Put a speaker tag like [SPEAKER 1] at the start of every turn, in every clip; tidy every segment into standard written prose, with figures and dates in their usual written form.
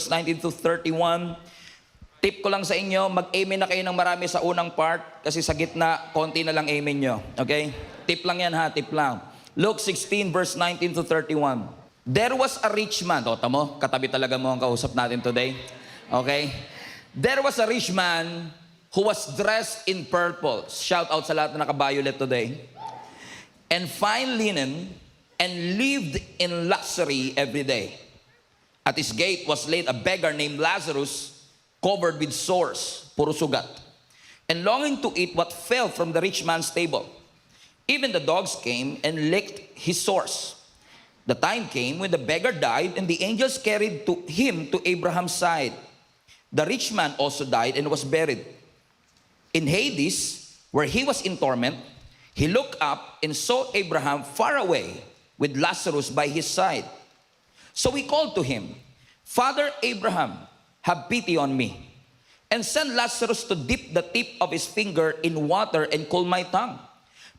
[SPEAKER 1] 19 to 31. Tip ko lang sa inyo, mag-amen na kayo ng marami sa unang part kasi sa gitna, konti na lang amen nyo. Okay? Tip lang yan ha, tip lang. Luke 16 verse 19 to 31. There was a rich man. O, tamo, katabi talaga mo ang kausap natin today. Okay? There was a rich man who was dressed in purple. Shout out sa lahat na naka-violet today. And fine linen, and lived in luxury every day. At his gate was laid a beggar named Lazarus, covered with sores, puro sugat, and longing to eat what fell from the rich man's table. Even the dogs came and licked his sores. The time came when the beggar died, and the angels carried him to Abraham's side. The rich man also died and was buried. In Hades, where he was in torment, he looked up and saw Abraham far away with Lazarus by his side. So he called to him, Father Abraham, have pity on me, and send Lazarus to dip the tip of his finger in water and cool my tongue,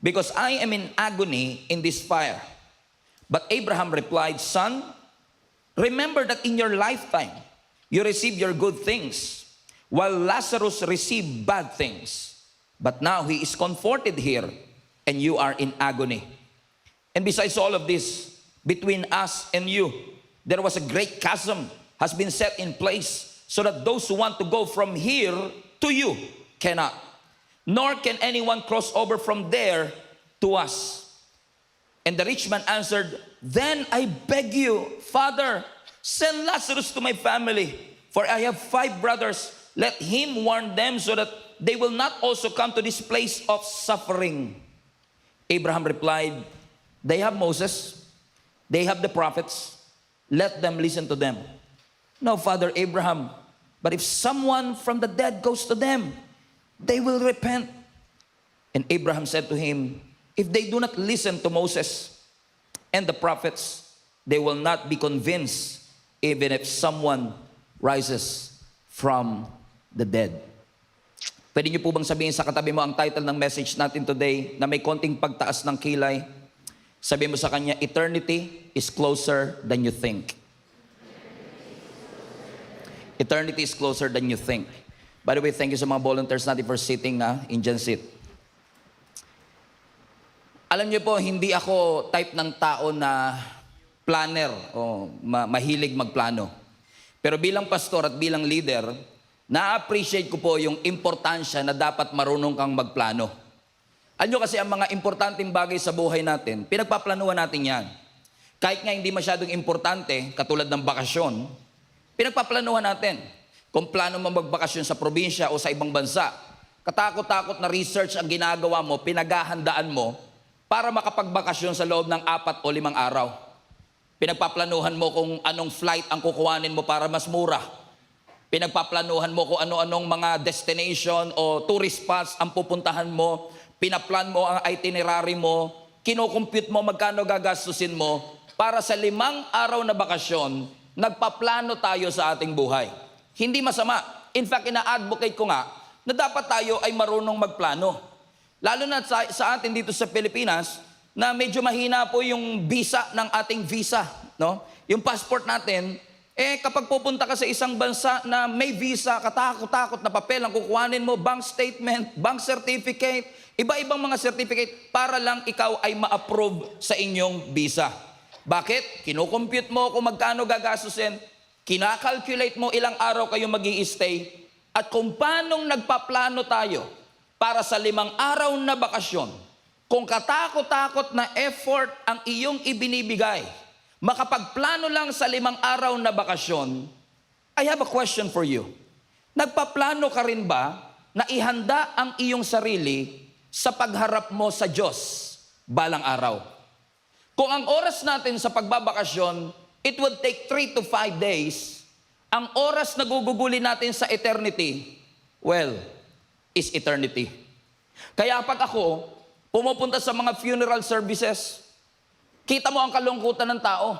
[SPEAKER 1] because I am in agony in this fire. But Abraham replied, Son, remember that in your lifetime you received your good things, while Lazarus received bad things. But now he is comforted here, and you are in agony. And besides all of this, between us and you, there was a great chasm has been set in place, so that those who want to go from here to you cannot, nor can anyone cross over from there to us. And the rich man answered, Then I beg you, Father, send Lazarus to my family, for I have 5 brothers. Let him warn them so that they will not also come to this place of suffering. Abraham replied, They have Moses, they have the prophets. Let them listen to them. No, Father Abraham, but if someone from the dead goes to them, they will repent. And Abraham said to him, If they do not listen to Moses and the prophets, they will not be convinced, even if someone rises from the dead. Pwede niyo po bang sabihin sa katabi mo ang title ng message natin today na may konting pagtaas ng kilay? Sabi mo sa kanya, eternity is closer than you think. Eternity is closer than you think. By the way, thank you sa mga volunteers natin for sitting na Indian seat. Alam niyo po, hindi ako type ng tao na planner o mahilig magplano. Pero bilang pastor at bilang leader, na-appreciate ko po yung importansya na dapat marunong kang magplano. Alam nyo kasi ang mga importanteng bagay sa buhay natin, pinagpaplanuhan natin yan. Kahit nga hindi masyadong importante, katulad ng bakasyon, pinagpaplanuhan natin. Kung plano mo magbakasyon sa probinsya o sa ibang bansa, katakot-takot na research ang ginagawa mo, pinaghahandaan mo, para makapagbakasyon sa loob ng 4 o 5 araw. Pinagpaplanuhan mo kung anong flight ang kukuhanin mo para mas mura. Pinagpaplanuhan mo kung ano-anong mga destination o tourist spots ang pupuntahan mo. Pinaplan mo ang itinerary mo, kinukumpute mo magkano gagastusin mo, para sa 5 araw na bakasyon, nagpaplano tayo sa ating buhay. Hindi masama. In fact, ina-advocate ko nga na dapat tayo ay marunong magplano. Lalo na sa atin dito sa Pilipinas, na medyo mahina po yung visa ng ating visa. No? Yung passport natin, kapag pupunta ka sa isang bansa na may visa, katakot-takot na papel ang kukuhanin mo, bank statement, bank certificate, iba-ibang mga certificate para lang ikaw ay ma-approve sa inyong visa. Bakit? Kinukompute mo kung magkano gagastusin, kinakalculate mo ilang araw kayo mag-i-stay, at kung paanong nagpaplano tayo para sa 5 araw na bakasyon, kung katakot-takot na effort ang iyong ibinibigay, makapagplano lang sa 5 araw na bakasyon, I have a question for you. Nagpaplano ka rin ba na ihanda ang iyong sarili sa pagharap mo sa Diyos balang araw? Kung ang oras natin sa pagbabakasyon, it would take 3 to 5 days, ang oras na gugugulin natin sa eternity, well, is eternity. Kaya pag ako pumupunta sa mga funeral services, kita mo ang kalungkutan ng tao.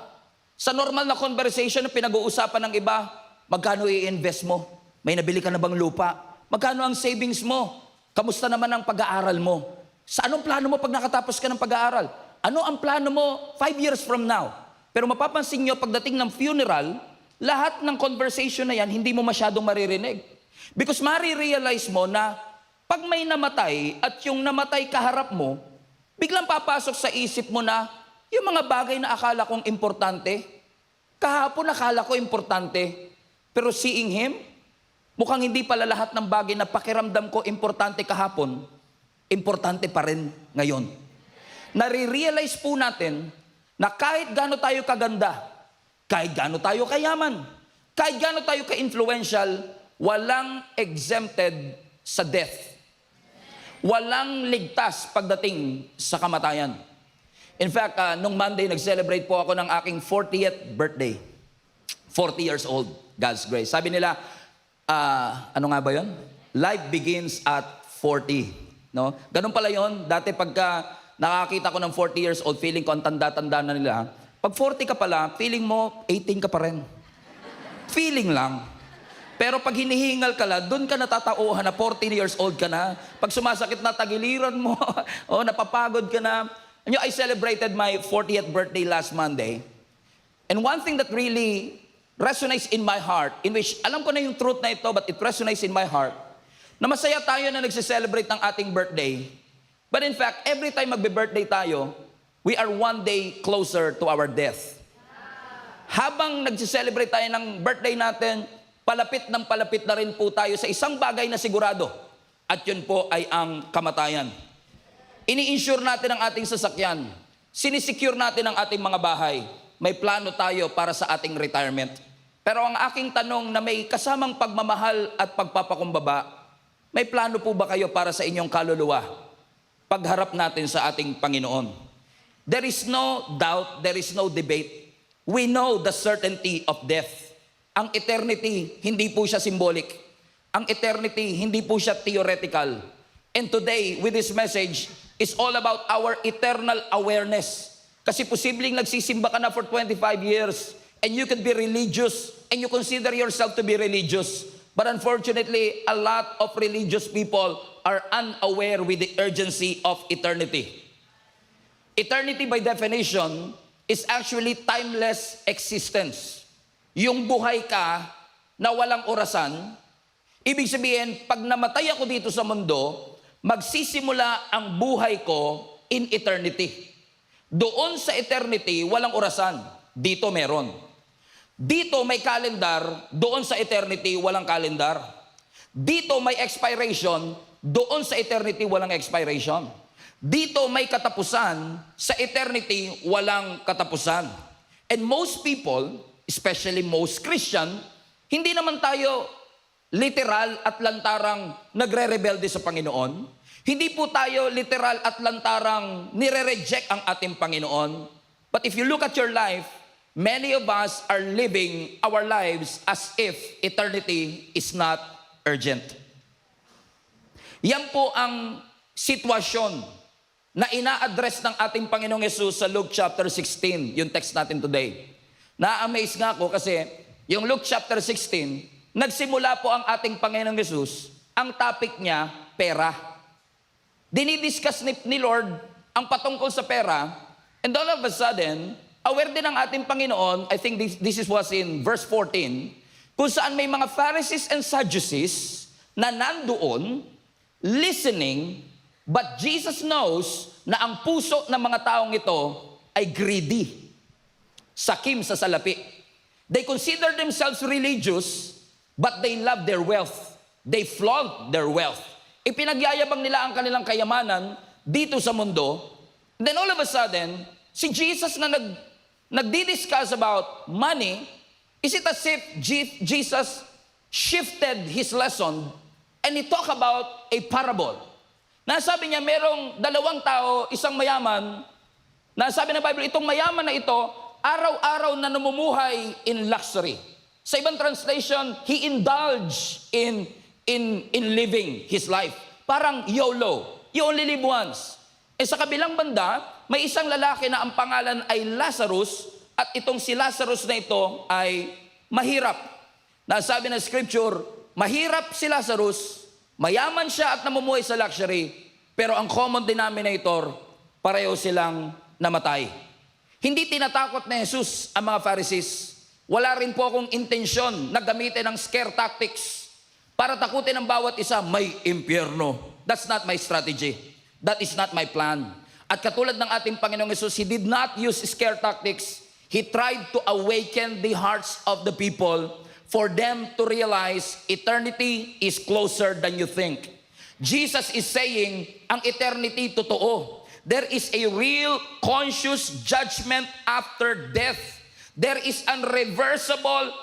[SPEAKER 1] Sa normal na conversation na pinag-uusapan ng iba, magkano i-invest mo? May nabili ka na bang lupa? Magkano ang savings mo? Kamusta naman ang pag-aaral mo? Sa anong plano mo pag nakatapos ka ng pag-aaral? Ano ang plano mo 5 years from now? Pero mapapansin nyo, pagdating ng funeral, lahat ng conversation na yan, hindi mo masyadong maririnig. Because marirealize mo na pag may namatay at yung namatay kaharap mo, biglang papasok sa isip mo na yung mga bagay na akala kong importante, kahapon akala ko importante, pero seeing him, mukhang hindi pala lahat ng bagay na pakiramdam ko importante kahapon, importante pa rin ngayon. Nare-realize po natin na kahit gaano tayo kaganda, kahit gaano tayo kayaman, kahit gaano tayo ka-influential, walang exempted sa death. Walang ligtas pagdating sa kamatayan. In fact, nung Monday, nag-celebrate po ako ng aking 40th birthday. 40 years old, God's grace. Sabi nila, ano nga ba yun? Life begins at 40. No? Ganun pala yun. Dati pagka nakakita ko ng 40 years old, feeling ko ang tanda-tanda na nila. Pag 40 ka pala, feeling mo 18 ka pa rin. Feeling lang. Pero pag hinihingal ka lang, doon ka natatauhan na 14 years old ka na. Pag sumasakit na tagiliran mo, o napapagod ka na. And I celebrated my 40th birthday last Monday. And one thing that really resonates in my heart, in which alam ko na yung truth na ito, but it resonates in my heart, na masaya tayo na nagse-celebrate ng ating birthday. But in fact, every time magbe-birthday tayo, we are one day closer to our death. Habang nagse-celebrate tayo ng birthday natin, palapit na rin po tayo sa isang bagay na sigurado. At yun po ay ang kamatayan. Ini-insure natin ang ating sasakyan. Sinisecure natin ang ating mga bahay. May plano tayo para sa ating retirement. Pero ang aking tanong na may kasamang pagmamahal at pagpapakumbaba, may plano po ba kayo para sa inyong kaluluwa? Pagharap natin sa ating Panginoon. There is no doubt, there is no debate. We know the certainty of death. Ang eternity, hindi po siya symbolic. Ang eternity, hindi po siya theoretical. And today, with this message, is all about our eternal awareness. Kasi posibleng nagsisimba ka na for 25 years, and you could be religious, and you consider yourself to be religious. But unfortunately, a lot of religious people are unaware with the urgency of eternity. Eternity by definition is actually timeless existence. Yung buhay ka na walang orasan, ibig sabihin, pag namatay ako dito sa mundo, magsisimula ang buhay ko in eternity. Doon sa eternity, walang orasan. Dito meron. Dito may calendar, doon sa eternity, walang calendar. Dito may expiration, doon sa eternity, walang expiration. Dito may katapusan, sa eternity, walang katapusan. And most people, especially most Christian, hindi naman tayo literal at lantarang nagre-rebelde sa Panginoon. Hindi po tayo literal at lantarang nire-reject ang ating Panginoon. But if you look at your life, many of us are living our lives as if eternity is not urgent. Yan po ang sitwasyon na ina-address ng ating Panginoong Yesus sa Luke chapter 16, yung text natin today. Na-amaze nga ako kasi yung Luke chapter 16, nagsimula po ang ating Panginoong Yesus, ang topic niya, pera. Dinidiscuss ni Lord ang patungkol sa pera, and all of a sudden, aware din ang ating Panginoon, I think this was in verse 14, kung saan may mga Pharisees and Sadducees na nandoon, listening, but Jesus knows na ang puso ng mga taong ito ay greedy. Sakim sa salapi. They consider themselves religious, but they love their wealth. They flaunt their wealth. Ipinagyayabang nila ang kanilang kayamanan dito sa mundo. Then all of a sudden, si Jesus na nagdi-discuss about money, is it as if Jesus shifted his lesson and he talked about a parable? Nasabi niya, merong dalawang tao, isang mayaman, nasabi ng Bible, itong mayaman na ito, araw-araw na namumuhay in luxury. Sa ibang translation, he indulged in living his life. Parang YOLO, you only live once. E sa kabilang banda, may isang lalaki na ang pangalan ay Lazarus, at itong si Lazarus na ito ay mahirap. Nasabi ng scripture, mahirap si Lazarus, mayaman siya at namumuhay sa luxury, pero ang common denominator, pareho silang namatay. Hindi tinatakot ni Jesus ang mga Pharisees. Wala rin po akong intensyon na gamitin ang scare tactics para takutin ang bawat isa, may impyerno. That's not my strategy. That is not my plan. At katulad ng ating Panginoong Hesus, He did not use scare tactics. He tried to awaken the hearts of the people for them to realize eternity is closer than you think. Jesus is saying, ang eternity totoo. There is a real conscious judgment after death. There is irreversible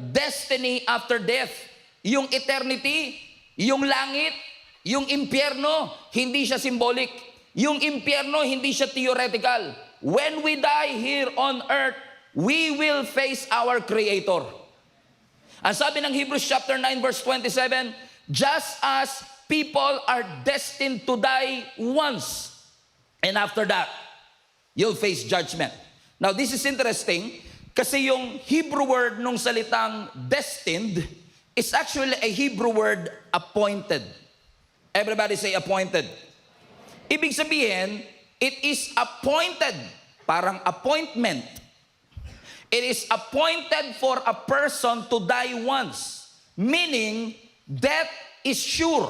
[SPEAKER 1] destiny after death. Yung eternity, yung langit, yung impyerno, hindi siya symbolic. Yung impyerno, hindi siya theoretical. When we die here on earth, we will face our Creator. Ang sabi ng Hebrews chapter 9 verse 27, just as people are destined to die once, and after that, you'll face judgment. Now, this is interesting kasi yung Hebrew word nung salitang destined is actually a Hebrew word appointed. Everybody say appointed. Ibig sabihin, it is appointed, parang appointment. It is appointed for a person to die once, meaning death is sure.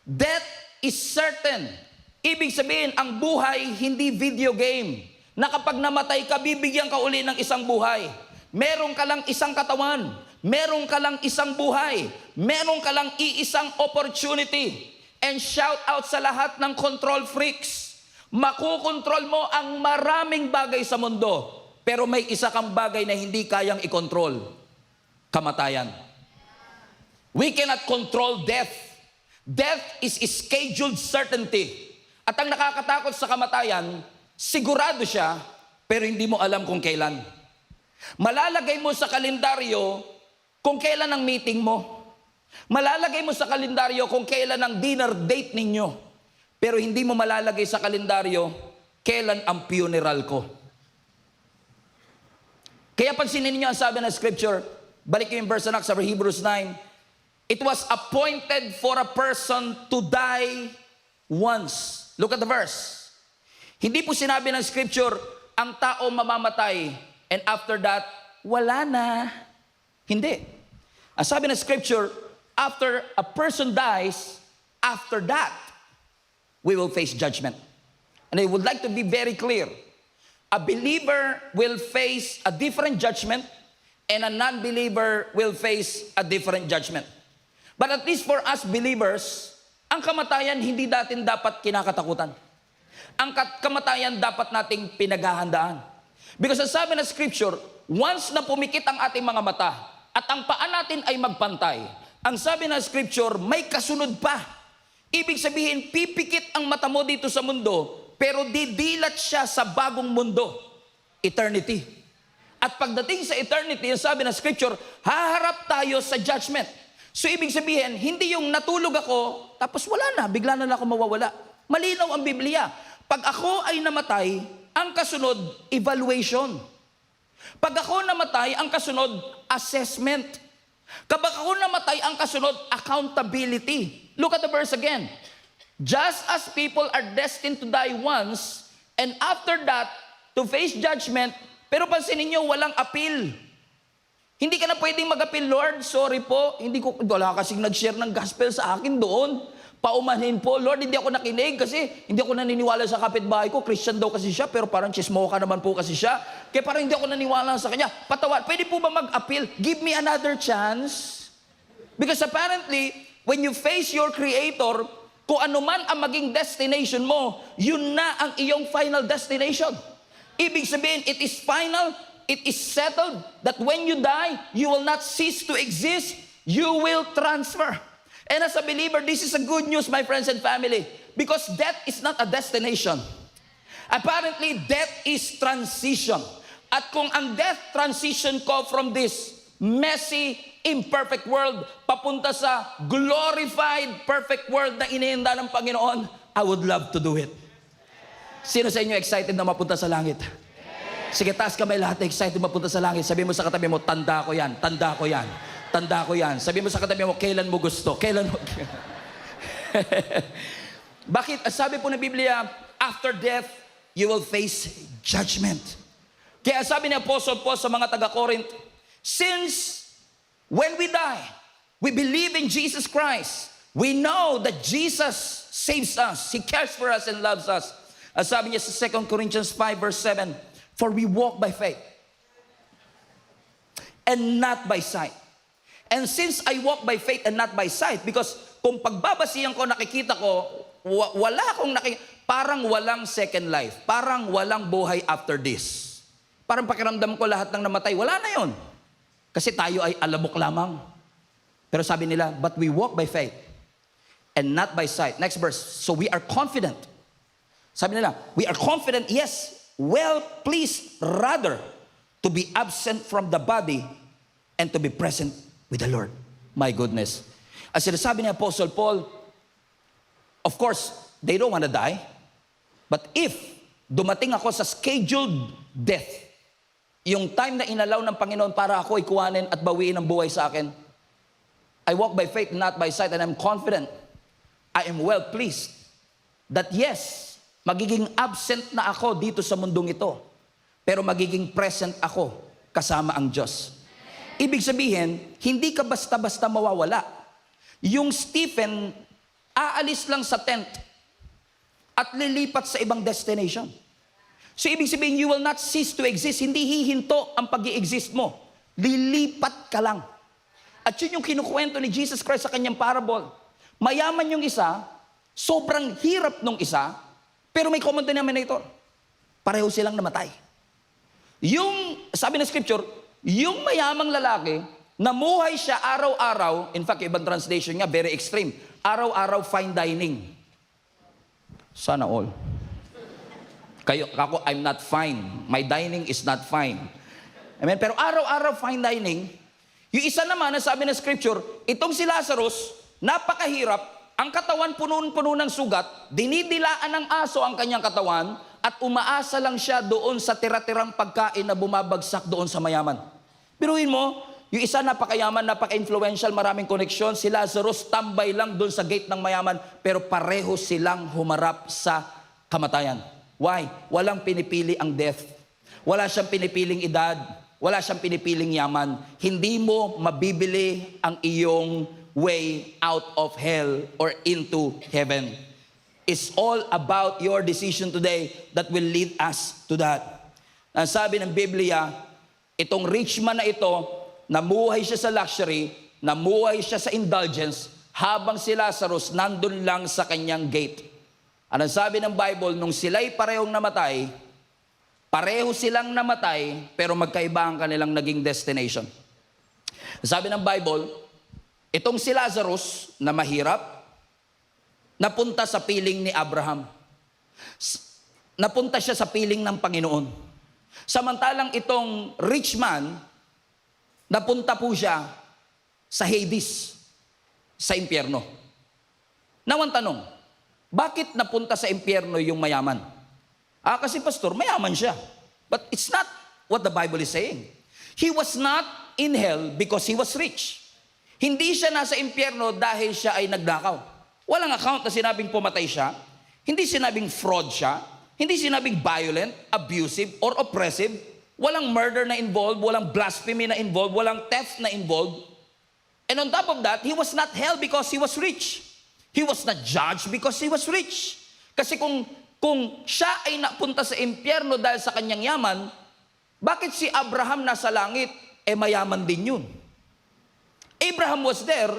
[SPEAKER 1] Death is certain. Ibig sabihin, ang buhay hindi video game na kapag namatay ka, bibigyan ka uli ng isang buhay. Meron ka lang isang katawan. Meron ka lang isang buhay. Meron ka lang iisang opportunity. And shout out sa lahat ng control freaks. Makukontrol mo ang maraming bagay sa mundo. Pero may isa kang bagay na hindi kayang ikontrol. Kamatayan. We cannot control death. Death is scheduled certainty. At ang nakakatakot sa kamatayan, sigurado siya, pero hindi mo alam kung kailan. Malalagay mo sa kalendaryo kung kailan ang meeting mo. Malalagay mo sa kalendaryo kung kailan ang dinner date ninyo. Pero hindi mo malalagay sa kalendaryo kailan ang funeral ko. Kaya pansinin niyo ang sabi ng scripture, balik yung verse anak sa Hebrews 9, it was appointed for a person to die once. Look at the verse. Hindi po sinabi ng scripture, ang tao mamamatay, and after that, wala na. Hindi. Ang sabi ng scripture, after a person dies, after that, we will face judgment. And I would like to be very clear. A believer will face a different judgment, and a non-believer will face a different judgment. But at least for us believers, ang kamatayan hindi natin dapat kinakatakutan. Ang kamatayan dapat nating pinaghahandaan. Because ang sabi ng scripture, once na pumikit ang ating mga mata at ang paa natin ay magpantay, ang sabi ng scripture, may kasunod pa. Ibig sabihin, pipikit ang mata mo dito sa mundo, pero didilat siya sa bagong mundo, eternity. At pagdating sa eternity, ang sabi ng scripture, haharap tayo sa judgment. So ibig sabihin, hindi yung natulog ako, tapos wala na, bigla na lang ako mawawala. Malinaw ang Biblia. Pag ako ay namatay, ang kasunod, evaluation. Pag ako namatay, ang kasunod, assessment. Kapag ako namatay, ang kasunod, accountability. Look at the verse again. Just as people are destined to die once, and after that, to face judgment, pero pansinin niyo, walang appeal. Hindi ka na pwedeng mag-appeal, Lord, sorry po, wala kasing nag-share ng gospel sa akin doon. Paumanhin po, Lord, hindi ako nakinig kasi hindi ako naniniwala sa kapitbahay ko. Christian daw kasi siya, pero parang chismoka naman po kasi siya. Kaya parang hindi ako naniniwala sa kanya. Patawad, pwede po ba mag-appeal? Give me another chance. Because apparently, when you face your Creator, kung ano man ang maging destination mo, yun na ang iyong final destination. Ibig sabihin, it is final, it is settled, that when you die, you will not cease to exist, you will transfer. And as a believer, this is a good news, my friends and family, because death is not a destination. Apparently, death is transition. At kung ang death transition ko from this messy, imperfect world, papunta sa glorified, perfect world na iniinda ng Panginoon, I would love to do it. Sino sa inyo excited na mapunta sa langit? Sige, taas kamay lahat na excited mapunta sa langit. Sabi mo sa katabi mo, tanda ko yan, tanda ko yan. Tanda ko yan. Sabi mo sa katabi mo, kailan mo gusto? Kailan mo? Bakit? Sabi po ng Biblia, after death, you will face judgment. Kaya sabi ni Apostle Paul sa mga taga-Corinth, since when we die, we believe in Jesus Christ. We know that Jesus saves us. He cares for us and loves us. As sabi niya sa 2 Corinthians 5 verse 7, for we walk by faith and not by sight. And since I walk by faith and not by sight, because kung pagbabasihan ko, nakikita ko, wala akong parang walang second life. Parang walang buhay after this. Parang pakiramdam ko lahat ng namatay, wala na yon. Kasi tayo ay alamok lamang. Pero sabi nila, but we walk by faith and not by sight. Next verse. So we are confident. Sabi nila, we are confident, yes, well pleased rather to be absent from the body and to be present with the Lord. My goodness. As sinasabi ni Apostle Paul, of course, they don't want to die. But if dumating ako sa scheduled death, yung time na inalaw ng Panginoon para ako ikuhanin at bawiin ang buhay sa akin, I walk by faith, not by sight, and I'm confident, I am well pleased that yes, magiging absent na ako dito sa mundong ito, pero magiging present ako kasama ang Diyos. Ibig sabihin, hindi ka basta-basta mawawala. Yung Stephen, aalis lang sa tent at lilipat sa ibang destination. So ibig sabihin, you will not cease to exist. Hindi hihinto ang pag-i-exist mo. Lilipat ka lang. At yun yung kinukwento ni Jesus Christ sa kanyang parable. Mayaman yung isa, sobrang hirap nung isa, pero may common denominator. Pareho silang namatay. Yung, sabi ng scripture, yung mayamang lalaki, namuhay siya araw-araw, in fact, ibang translation niya, very extreme, araw-araw fine dining. Sana all. Ako, I'm not fine. My dining is not fine. Amen? Pero araw-araw fine dining, yung isa naman, na sabi ng scripture, itong si Lazarus, napakahirap, ang katawan puno-puno ng sugat, dinidilaan ng aso ang kanyang katawan, at umaasa lang siya doon sa tira-tirang pagkain na bumabagsak doon sa mayaman. Biruin mo, yung isa napakayaman, napaka-influential, maraming koneksyon, si Lazarus tambay lang doon sa gate ng mayaman, pero pareho silang humarap sa kamatayan. Why? Walang pinipili ang death. Wala siyang pinipiling edad. Wala siyang pinipiling yaman. Hindi mo mabibili ang iyong way out of hell or into heaven. It's all about your decision today that will lead us to that. Ang sabi ng Biblia, itong rich man na ito, namuhay siya sa luxury, namuhay siya sa indulgence, habang si Lazarus nandun lang sa kanyang gate. Ang sabi ng Bible, nung sila'y parehong namatay, pareho silang namatay, pero magkaiba ang kanilang naging destination. Sabi ng Bible, itong si Lazarus na mahirap, napunta sa piling ni Abraham. Napunta siya sa piling ng Panginoon. Samantalang itong rich man, napunta po siya sa Hades, sa impyerno. Now ang tanong, bakit napunta sa impyerno yung mayaman? Kasi pastor, mayaman siya. But it's not what the Bible is saying. He was not in hell because he was rich. Hindi siya nasa impyerno dahil siya ay nagnakaw. Walang account na sinabing pumatay siya. Hindi sinabing fraud siya. Hindi sinabing violent, abusive, or oppressive. Walang murder na involved, walang blasphemy na involved, walang theft na involved. And on top of that, he was not held because he was rich. He was not judged because he was rich. Kasi kung siya ay napunta sa impyerno dahil sa kanyang yaman, bakit si Abraham nasa langit? Mayaman din yun. Abraham was there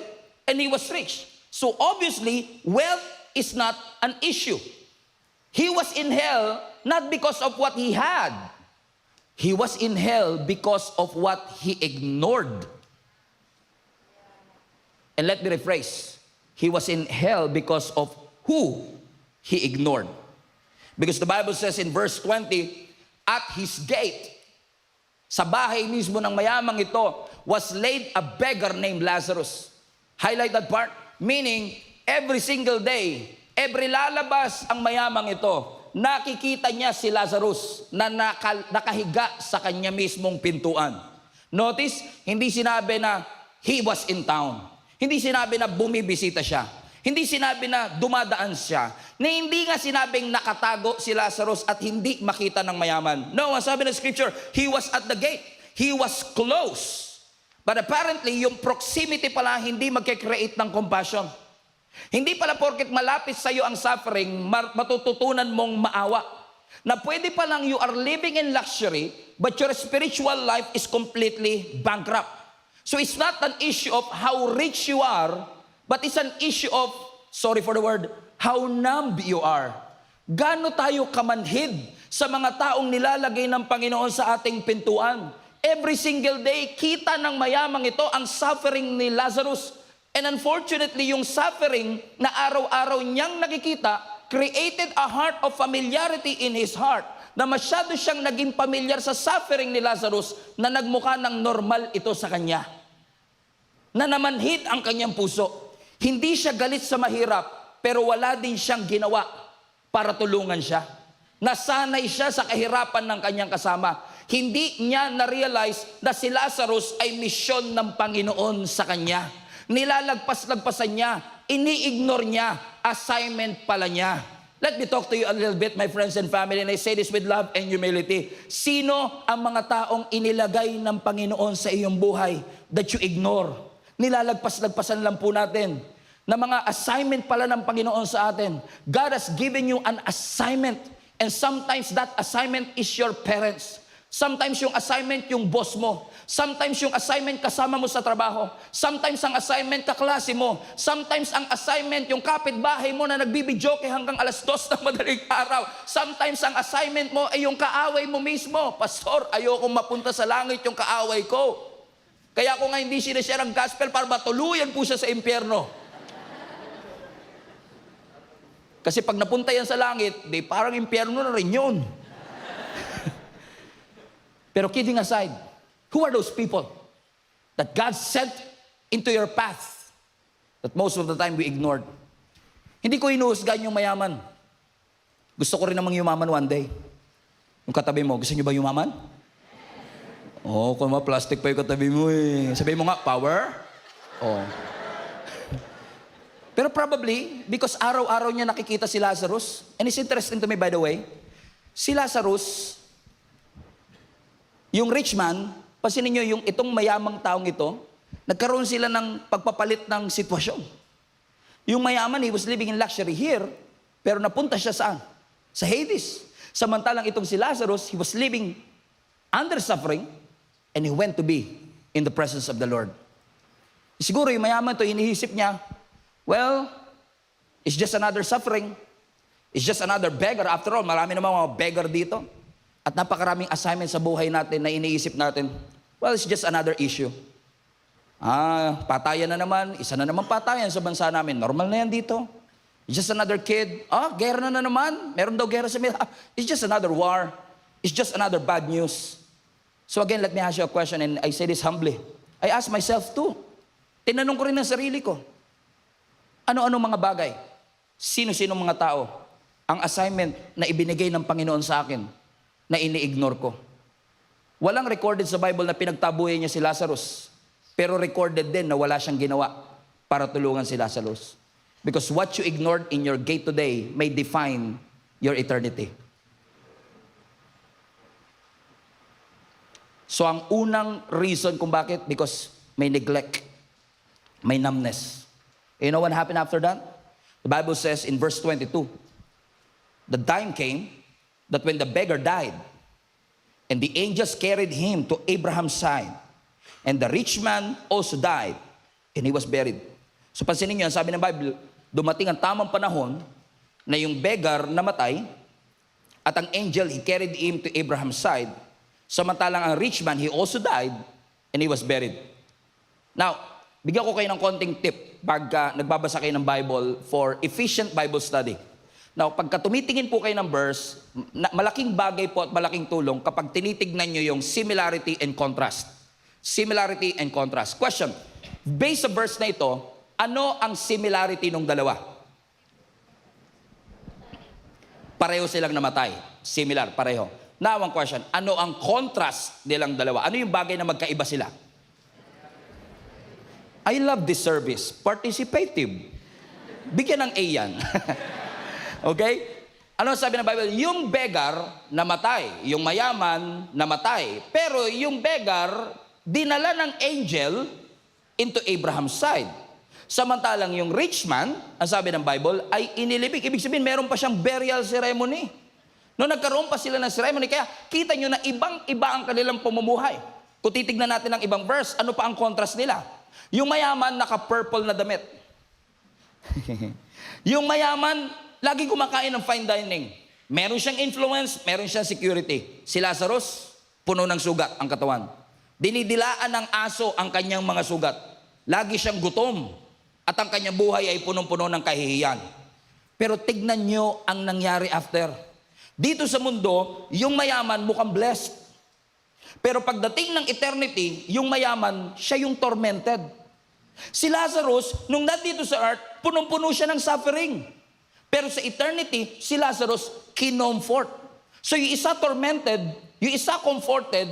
[SPEAKER 1] and he was rich. So obviously, wealth is not an issue. He was in hell not because of what he had. He was in hell because of what he ignored. And let me rephrase. He was in hell because of who he ignored. Because the Bible says in verse 20, at his gate, sa bahay mismo ng mayamang ito, was laid a beggar named Lazarus. Highlight that part. Meaning, every single day, every lalabas ang mayamang ito, nakikita niya si Lazarus na nakahiga sa kanya mismong pintuan. Notice, hindi sinabi na he was in town. Hindi sinabi na bumibisita siya. Hindi sinabi na dumadaan siya. Na hindi nga sinabing nakatago si Lazarus at hindi makita ng mayaman. No, ang sabi ng scripture, he was at the gate. He was close. But apparently, yung proximity pala hindi magkikreate ng compassion. Hindi pala porket malapit sa iyo ang suffering, matututunan mong maawa. Na pwede pa lang you are living in luxury, but your spiritual life is completely bankrupt. So it's not an issue of how rich you are, but it's an issue of, sorry for the word, how numb you are. Gaano tayo kamanhid sa mga taong nilalagay ng Panginoon sa ating pintuan. Every single day, kita ng mayamang ito ang suffering ni Lazarus. And unfortunately, yung suffering na araw-araw niyang nakikita created a heart of familiarity in his heart, na masyado siyang naging pamilyar sa suffering ni Lazarus na nagmukha ng normal ito sa kanya. Na namanhid ang kanyang puso. Hindi siya galit sa mahirap, pero wala din siyang ginawa para tulungan siya. Nasanay siya sa kahirapan ng kanyang kasama. Hindi niya na-realize na si Lazarus ay misyon ng Panginoon sa kanya. Nilalagpas-lagpasan niya, ini-ignore niya, assignment pala niya. Let me talk to you a little bit, my friends and family, and I say this with love and humility. Sino ang mga taong inilagay ng Panginoon sa iyong buhay that you ignore? Nilalagpas-lagpasan lang po natin na mga assignment pala ng Panginoon sa atin. God has given you an assignment, and sometimes that assignment is your parents. Sometimes yung assignment yung boss mo. Sometimes yung assignment kasama mo sa trabaho. Sometimes ang assignment kaklase mo. Sometimes ang assignment yung kapitbahay mo na nagbibidyoke hanggang alas 2 ng madaling araw. Sometimes ang assignment mo ay yung kaaway mo mismo. Pastor, ayokong mapunta sa langit yung kaaway ko. Kaya ako nga hindi sinishare ang gospel para matuluyan po siya sa impyerno. Kasi pag napunta yan sa langit, di parang impyerno na rin yun. Pero kidding aside, who are those people that God sent into your path that most of the time we ignored? Hindi ko inuhusgan yung mayaman. Gusto ko rin namang yumaman one day. Yung katabi mo, gusto niyo ba yumaman? Oh, kung plastic pa yung katabi mo eh. Sabihin mo nga, power? Oh. Pero probably, because araw-araw niya nakikita si Lazarus, and it's interesting to me by the way, si Lazarus, yung rich man, pansinin nyo yung itong mayamang taong ito, nagkaroon sila ng pagpapalit ng sitwasyon. Yung mayaman, he was living in luxury here, pero napunta siya saan? Sa Hades. Samantalang itong si Lazarus, he was living under suffering, and he went to be in the presence of the Lord. Siguro yung mayaman to, iniisip niya, well, it's just another suffering. It's just another beggar. After all, marami namang mga beggar dito. At napakaraming assignment sa buhay natin na iniisip natin, well, it's just another issue. Patayan na naman, isa na naman patayan sa bansa namin. Normal na yan dito. It's just another kid. Gera na naman. Meron daw gera sa Middle. It's just another war. It's just another bad news. So again, let me ask you a question, and I say this humbly. I ask myself too. Tinanong ko rin ang sarili ko. Ano-ano mga bagay? Sino-sino mga tao ang assignment na ibinigay ng Panginoon sa akin na ini-ignore ko? Walang recorded sa Bible na pinagtabuhay niya si Lazarus. Pero recorded din na wala siyang ginawa para tulungan si Lazarus. Because what you ignored in your gate today may define your eternity. So ang unang reason kung bakit, because may neglect, may numbness. You know what happened after that? The Bible says in verse 22, the time came that when the beggar died, and the angels carried him to Abraham's side, and the rich man also died, and he was buried. So pansinin niyo, sabi ng Bible, dumating ang tamang panahon na yung beggar namatay, at ang angel, he carried him to Abraham's side, samantalang ang rich man, he also died, and he was buried. Now, bigyan ko kayo ng konting tip pagka nagbabasa kayo ng Bible for efficient Bible study. Now, pagka tumitingin po kayo ng verse, malaking bagay po at malaking tulong kapag tinitignan nyo yung similarity and contrast. Similarity and contrast. Question, based sa verse na ito, ano ang similarity ng dalawa? Pareho silang namatay. Similar, pareho. Now, ang question, ano ang contrast nilang dalawa? Ano yung bagay na magkaiba sila? I love this service. Participative. Bigyan ng A yan. Okay? Ano sabi ng Bible? Yung beggar namatay, yung mayaman namatay. Pero yung beggar, dinala ng angel into Abraham's side. Samantalang yung rich man, ang sabi ng Bible, ay inilibing. Ibig sabihin, meron pa siyang burial ceremony. Noong nagkaroon pa sila ng ceremony, kaya kita nyo na ibang-iba ang kanilang pamumuhay. Kung titignan natin ang ibang verse, ano pa ang contrast nila? Yung mayaman, naka-purple na damit. Yung mayaman, lagi kumakain ng fine dining. Meron siyang influence, meron siyang security. Si Lazarus, puno ng sugat ang katawan. Dinidilaan ng aso ang kanyang mga sugat. Lagi siyang gutom. At ang kanyang buhay ay punong-puno ng kahihiyan. Pero tignan nyo ang nangyari after. Dito sa mundo, yung mayaman mukhang blessed. Pero pagdating ng eternity, yung mayaman, siya yung tormented. Si Lazarus, nung nandito sa earth, punong-puno siya ng suffering. Pero sa eternity, si Lazarus, kinomfort. So yung isa tormented, yung isa comforted,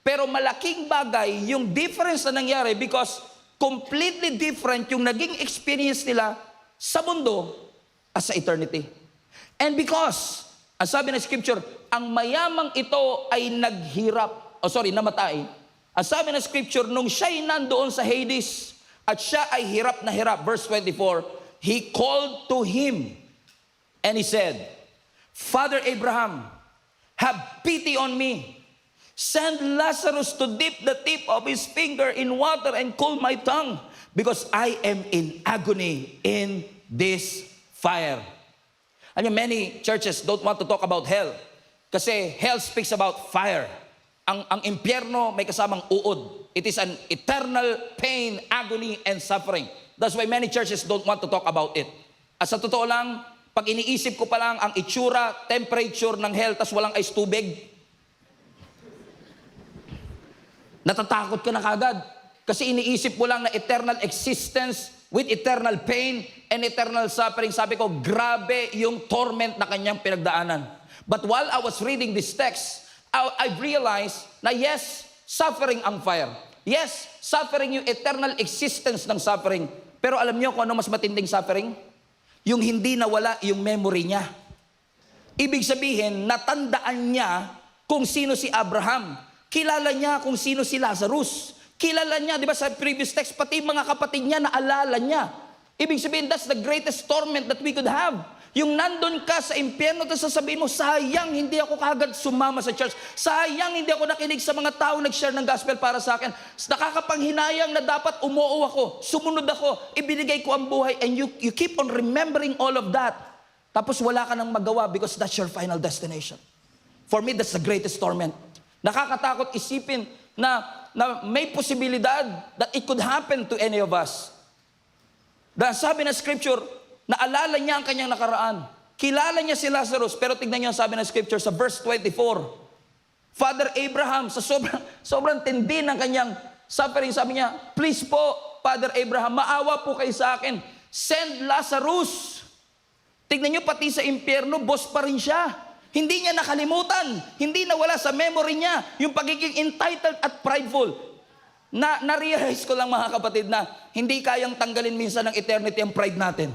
[SPEAKER 1] pero malaking bagay yung difference na nangyari because completely different yung naging experience nila sa mundo as sa eternity. And because, ang sabi ng scripture, ang mayamang ito ay namatay. Ang sabi ng scripture, nung siya'y nandoon sa Hades, at siya ay hirap na hirap, verse 24, he called to him, and he said, Father Abraham, have pity on me. Send Lazarus to dip the tip of his finger in water and cool my tongue, because I am in agony in this fire. And many churches don't want to talk about hell, kasi hell speaks about fire. Ang impyerno may kasamang uod. It is an eternal pain, agony, and suffering. That's why many churches don't want to talk about it. At sa totoo lang, pag iniisip ko pa lang ang itsura, temperature ng hell, tas walang ice tubig, natatakot ka na kagad. Kasi iniisip mo lang na eternal existence with eternal pain and eternal suffering. Sabi ko, grabe yung torment na kanyang pinagdaanan. But while I was reading this text, I realized na yes, suffering ang fire. Yes, suffering yung eternal existence ng suffering. Pero alam niyo kung ano mas matinding suffering? Yung hindi nawala yung memory niya. Ibig sabihin, natandaan niya kung sino si Abraham. Kilala niya kung sino si Lazarus. Kilala niya, di ba sa previous text, pati mga kapatid niya, naalala niya. Ibig sabihin, that's the greatest torment that we could have. Yung nandun ka sa impyerno, tapos sasabihin mo, sayang, hindi ako kagad sumama sa church. Sayang, hindi ako nakinig sa mga tao nag-share ng gospel para sa akin. Nakakapanghinayang na dapat umuo ako, sumunod ako, ibinigay ko ang buhay, and you keep on remembering all of that. Tapos wala ka nang magawa because that's your final destination. For me, that's the greatest torment. Nakakatakot isipin na may posibilidad that it could happen to any of us. Dahil sabi ng scripture, naalala niya ang kanyang nakaraan. Kilala niya si Lazarus, pero tignan niyo ang sabi ng scripture sa verse 24. Father Abraham, sa sobrang tindi ng kanyang suffering, sabi niya, please po, Father Abraham, maawa po kayo sa akin. Send Lazarus. Tignan niyo, pati sa impyerno, boss pa rin siya. Hindi niya nakalimutan. Hindi nawala sa memory niya yung pagiging entitled at prideful. Na-realize ko lang mga kapatid na hindi kayang tanggalin minsan ng eternity ang pride natin.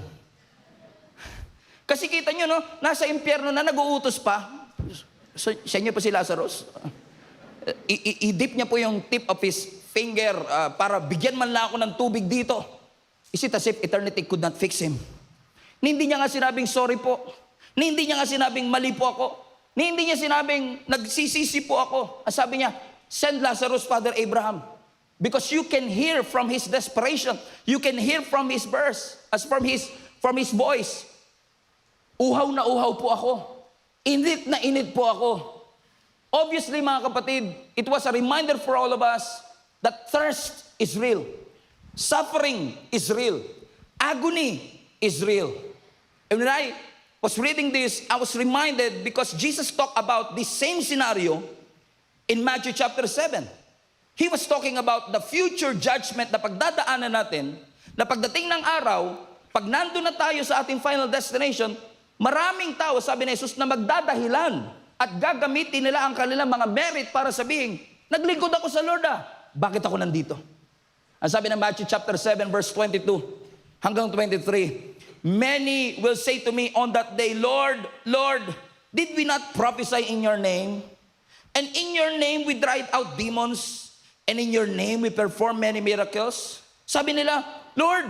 [SPEAKER 1] Kasi kita nyo, no, nasa impyerno na nag-uutos pa. Sa inyo pa si Lazarus. I-dip niya po yung tip of his finger para bigyan man lang ako ng tubig dito. Is it as if eternity could not fix him? Hindi niya nga sinabing sorry po. Hindi niya nga sinabing mali po ako. Hindi niya sinabing nagsisisi po ako. Sabi niya, send Lazarus, Father Abraham. Because you can hear from his desperation. You can hear from his verse, from his voice. Uhaw na uhaw po ako. Init na init po ako. Obviously, mga kapatid, it was a reminder for all of us that thirst is real. Suffering is real. Agony is real. And when I was reading this, I was reminded because Jesus talked about the same scenario in Matthew chapter 7. He was talking about the future judgment na pagdadaanan natin, na pagdating ng araw, pag nandun na tayo sa ating final destination, maraming tao, sabi ni Jesus, na magdadahilan at gagamitin nila ang kanilang mga merit para sabihin, naglingkod ako sa Lord bakit ako nandito? Ang sabi ng Matthew chapter 7 verse 22 hanggang 23, Many will say to me on that day, Lord, Lord, did we not prophesy in your name? And in your name we drive out demons, and in your name we perform many miracles? Sabi nila, Lord,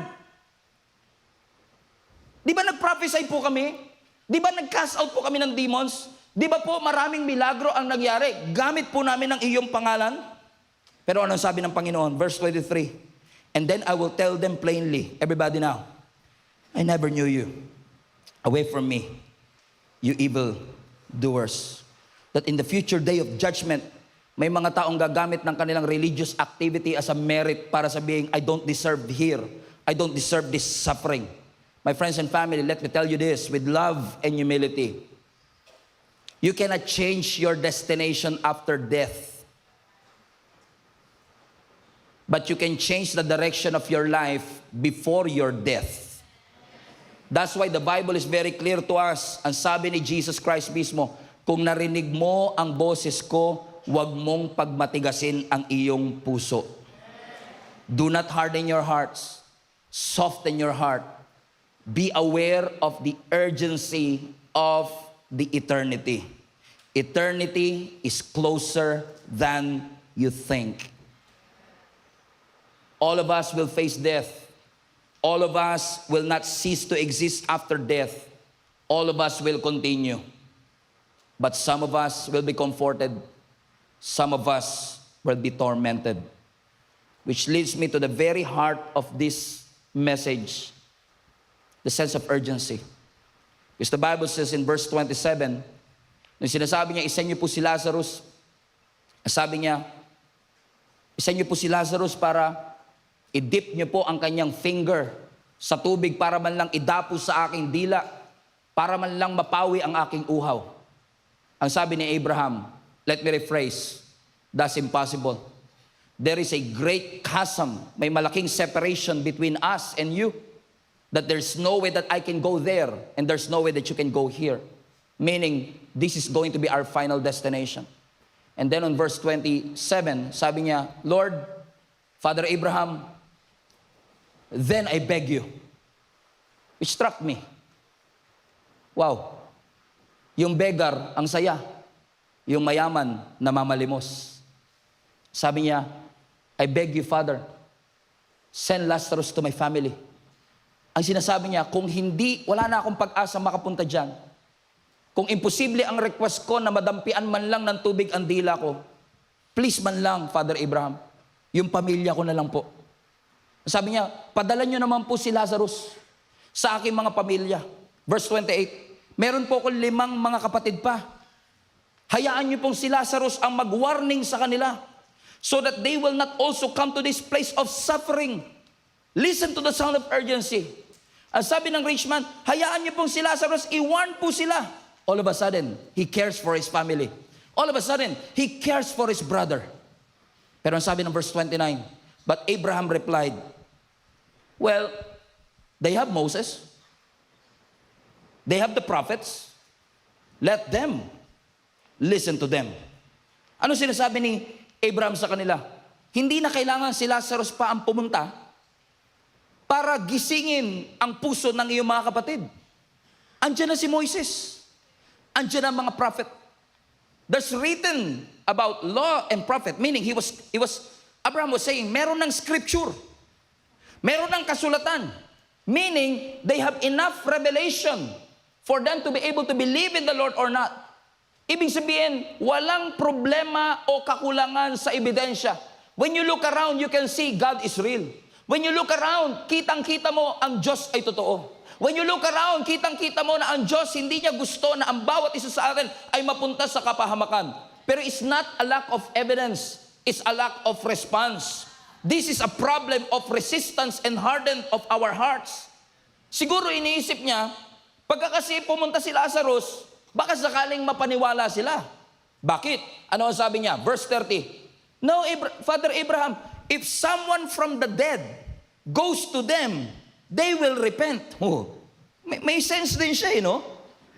[SPEAKER 1] di ba nag-prophesy po kami? Di ba nag-cast out po kami ng demons? Di ba po maraming milagro ang nangyari? Gamit po namin ang iyong pangalan? Pero anong sabi ng Panginoon? Verse 23, and then I will tell them plainly, everybody now, I never knew you. Away from me, you evil doers. That in the future day of judgment, may mga taong gagamit ng kanilang religious activity as a merit para sabihin, I don't deserve here. I don't deserve this suffering. My friends and family, let me tell you this with love and humility. You cannot change your destination after death. But you can change the direction of your life before your death. That's why the Bible is very clear to us. Ang sabi ni Jesus Christ mismo, kung narinig mo ang boses ko, huwag mong pagmatigasin ang iyong puso. Do not harden your hearts. Soften your heart. Be aware of the urgency of the eternity. Eternity is closer than you think. All of us will face death. All of us will not cease to exist after death. All of us will continue. But some of us will be comforted. Some of us will be tormented. Which leads me to the very heart of this message. The sense of urgency. Because the Bible says in verse 27, nung sinasabi niya, isa niyo po si Lazarus, sabi niya, isa niyo po si Lazarus para i-dip niyo po ang kanyang finger sa tubig para man lang idapo sa aking dila, para man lang mapawi ang aking uhaw. Ang sabi ni Abraham, let me rephrase, that's impossible. There is a great chasm, may malaking separation between us and you, that there's no way that I can go there, and there's no way that you can go here. Meaning, this is going to be our final destination. And then on verse 27, sabi niya, Lord, Father Abraham, then I beg you. It struck me. Wow. Yung beggar, ang saya. Yung mayaman, namamalimos. Sabi niya, I beg you, Father, send Lazarus to my family. Ang sinasabi niya, kung hindi, wala na akong pag-asa makapunta dyan. Kung imposible ang request ko na madampian man lang ng tubig ang dila ko, please man lang, Father Abraham, yung pamilya ko na lang po. Sabi niya, padala niyo naman po si Lazarus sa aking mga pamilya. Verse 28, meron po akong 5 mga kapatid pa. Hayaan niyo pong si Lazarus ang mag-warning sa kanila so that they will not also come to this place of suffering. Listen to the sound of urgency. Ang sabi ng rich man, hayaan niyo pong si Lazarus, i-warn po sila. All of a sudden, he cares for his family. All of a sudden, he cares for his brother. Pero ang sabi ng verse 29, but Abraham replied, well, they have Moses. They have the prophets. Let them listen to them. Ano sinasabi ni Abraham sa kanila? Hindi na kailangan si Lazarus pa ang pumunta para gisingin ang puso ng iyong mga kapatid. Andiyan na si Moises. Andiyan ang mga prophet. There's written about law and prophet, meaning Abraham was saying, meron ng scripture. Meron ng kasulatan. Meaning, they have enough revelation for them to be able to believe in the Lord or not. Ibig sabihin, walang problema o kakulangan sa ebidensya. When you look around, you can see God is real. When you look around, kitang-kita mo ang Diyos ay totoo. When you look around, kitang-kita mo na ang Diyos hindi niya gusto na ang bawat isa sa atin ay mapunta sa kapahamakan. Pero it's not a lack of evidence. It's a lack of response. This is a problem of resistance and harden of our hearts. Siguro iniisip niya, pagka kasi pumunta si Lazarus, baka sakaling mapaniwala sila. Bakit? Ano ang sabi niya? Verse 30. No, Father Abraham, if someone from the dead goes to them, they will repent. Oh, may sense din siya, no?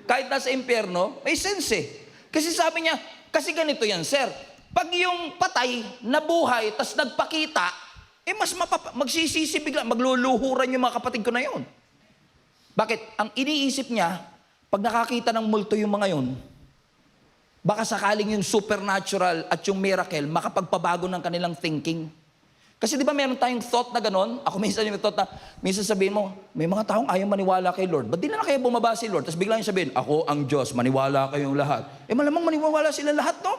[SPEAKER 1] Kahit nasa impyerno, may sense eh. Kasi sabi niya, kasi ganito yan, sir. Pag yung patay, nabuhay, tas nagpakita, mas magsisisi bigla, magluluhuran yung mga kapatid ko na yun. Bakit? Ang iniisip niya, pag nakakita ng multo yung mga yun, baka sakaling yung supernatural at yung miracle makapagpabago ng kanilang thinking. Kasi di ba meron tayong thought na ganon? Ako minsan yung thought na, minsan sabihin mo, may mga taong ayaw maniwala kay Lord. Ba't di na kaya bumaba si Lord? Tapos biglang yung sabihin, ako ang Diyos, maniwala kayong lahat. Malamang maniwala sila lahat, no?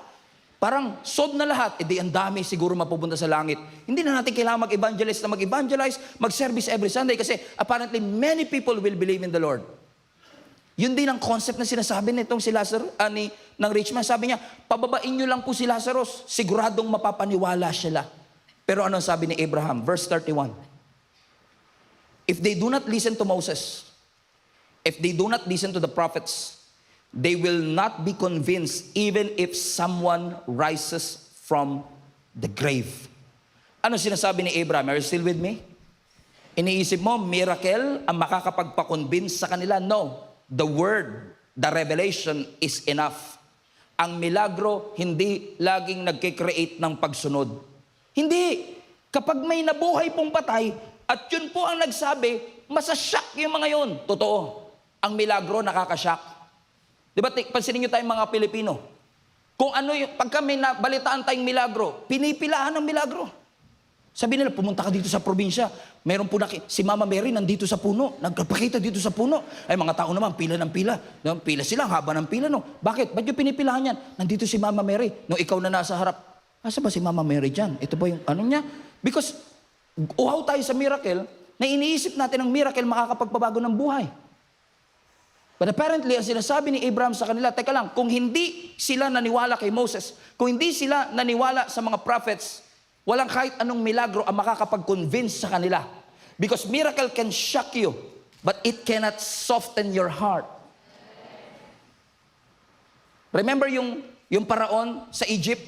[SPEAKER 1] Parang solve na lahat. Di ang dami siguro mapupunta sa langit. Hindi na natin kailangan mag-evangelize, mag-service every Sunday kasi apparently many people will believe in the Lord. Yun din ang concept na sinasabi nitong si Lazarus, ng rich man. Sabi niya, pababain niyo lang po si Lazarus, siguradong mapapaniwala siya. Pero ano sabi ni Abraham? Verse 31. If they do not listen to Moses, if they do not listen to the prophets, they will not be convinced even if someone rises from the grave. Ano sinasabi ni Abraham? Are you still with me? Iniisip mo, miracle ang makakapagpa-convince sa kanila? No. The word, the revelation is enough. Ang milagro, hindi laging nagkikreate ng pagsunod. Hindi. Kapag may nabuhay pong patay, at yun po ang nagsabi, masashock yung mga yun. Totoo. Ang milagro, nakakashock. Di ba, pansinin nyo tayong mga Pilipino. Kung ano yung, pagka may nabalitaan tayong milagro, pinipilahan ng milagro. Sabi nila, pumunta ka dito sa probinsya. Meron po si Mama Mary nandito sa puno. Nagpakita dito sa puno. Ay, mga tao naman, pila ng pila. Pila sila, haba ng pila. No? Bakit? Ba't yung pinipilahan yan? Nandito si Mama Mary. Nung ikaw na nasa harap, asa ba si Mama Mary dyan? Ito ba yung ano niya? Because uhaw tayo sa miracle, na iniisip natin ang miracle makakapagpabago ng buhay. But apparently, ang sinasabi ni Abraham sa kanila, teka lang, kung hindi sila naniwala kay Moses, kung hindi sila naniwala sa mga prophets, walang kahit anong milagro ang makakapag-convince sa kanila. Because miracle can shock you, but it cannot soften your heart. Remember yung paraon sa Egypt?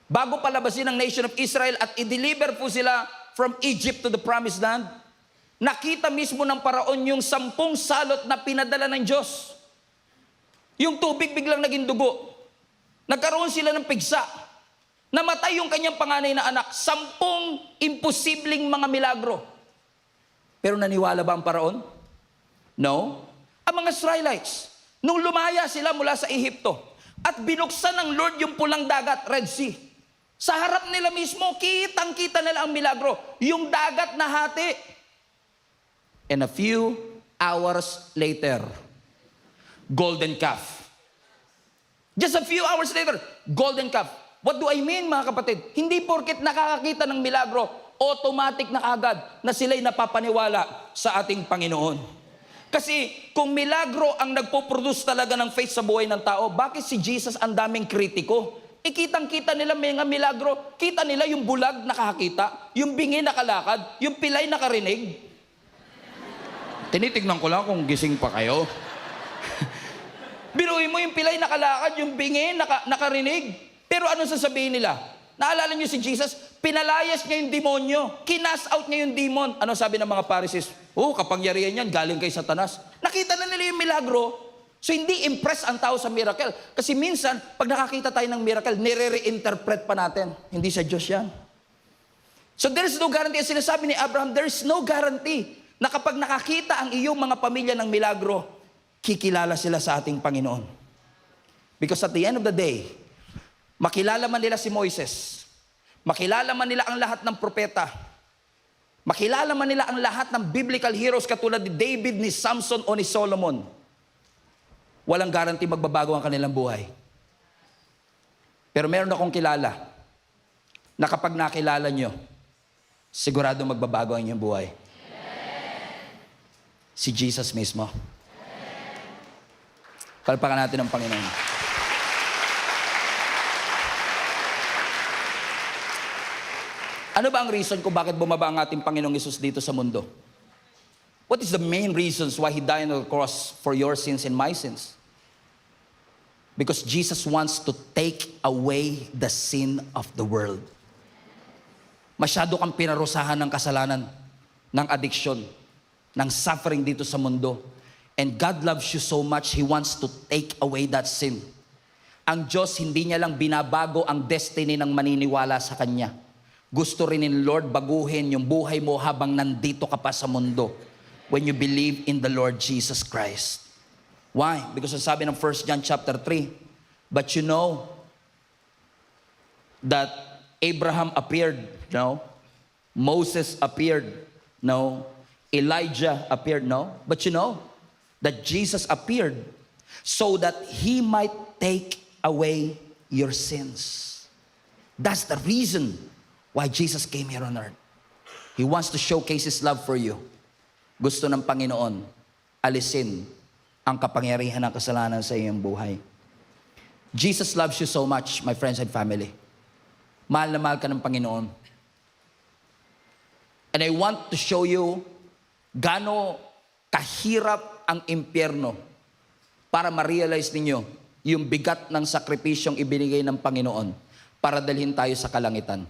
[SPEAKER 1] Bago palabasin ang nation of Israel at i-deliver po sila from Egypt to the promised land, nakita mismo ng paraon yung 10 salot na pinadala ng Diyos. Yung tubig biglang naging dugo. Nagkaroon sila ng pigsa. Namatay yung kanyang panganay na anak. 10 imposibleng mga milagro. Pero naniwala ba ang paraon? No. Ang mga Israelites, nung lumaya sila mula sa Ehipto at binuksan ng Lord yung pulang dagat, Red Sea, sa harap nila mismo, kitang-kita nila ang milagro. Yung dagat na hati. And a few hours later, golden calf. Just a few hours later, golden calf. What do I mean, mga kapatid? Hindi porket nakakakita ng milagro, automatic na agad na sila'y napapaniwala sa ating Panginoon. Kasi kung milagro ang nagpo-produce talaga ng faith sa buhay ng tao, bakit si Jesus ang daming kritiko? Kitang-kita nila mga milagro. Kita nila yung bulag nakakita, yung bingi nakalakad, yung pilay nakarinig. Tinitignan ko lang kung gising pa kayo. Biruin mo yung pilay nakalakad, yung bingi nakarinig. Pero ano sasabihin nila? Naalala niyo si Jesus? Pinalayas niya yung demonyo. Kinas out niya yung demon. Ano sabi ng mga Pharisees? Kapangyarihan yan, galing kay Satanas. Nakita na nila yung milagro. So hindi impress ang tao sa miracle. Kasi minsan, pag nakakita tayo ng miracle, nire-reinterpret pa natin. Hindi sa Diyos yan. So there is no guarantee. As sinasabi ni Abraham, there is no guarantee na kapag nakakita ang iyong mga pamilya ng milagro, kikilala sila sa ating Panginoon. Because at the end of the day, makilala man nila si Moises, makilala man nila ang lahat ng propeta, makilala man nila ang lahat ng biblical heroes katulad ni David, ni Samson o ni Solomon, walang guarantee magbabago ang kanilang buhay. Pero meron akong kilala na kapag nakilala nyo, sigurado magbabago ang inyong buhay. Si Jesus mismo. Palpakan natin ang Panginoon. Ano ba ang reason kung bakit bumaba ang ating Panginoong Hesus dito sa mundo? What is the main reasons why He died on the cross for your sins and my sins? Because Jesus wants to take away the sin of the world. Masyado kang pinarusahan ng kasalanan, ng addiction, ng suffering dito sa mundo. And God loves you so much, He wants to take away that sin. Ang Diyos, hindi niya lang binabago ang destiny ng maniniwala sa Kanya. Gusto rin ni Lord baguhin yung buhay mo habang nandito ka pa sa mundo. when you believe in the Lord Jesus Christ. Why? Because sabi ng 1 John chapter 3, but you know that Abraham appeared, no? Moses appeared, no? Elijah appeared, no? But you know that Jesus appeared so that He might take away your sins. That's the reason why Jesus came here on earth. He wants to showcase His love for you. Gusto ng Panginoon, alisin ang kapangyarihan ng kasalanan sa iyong buhay. Jesus loves you so much, my friends and family. Mahal na mahal ka ng Panginoon. And I want to show you gaano kahirap ang impyerno para ma-realize ninyo yung bigat ng sakripisyong ibinigay ng Panginoon para dalhin tayo sa kalangitan.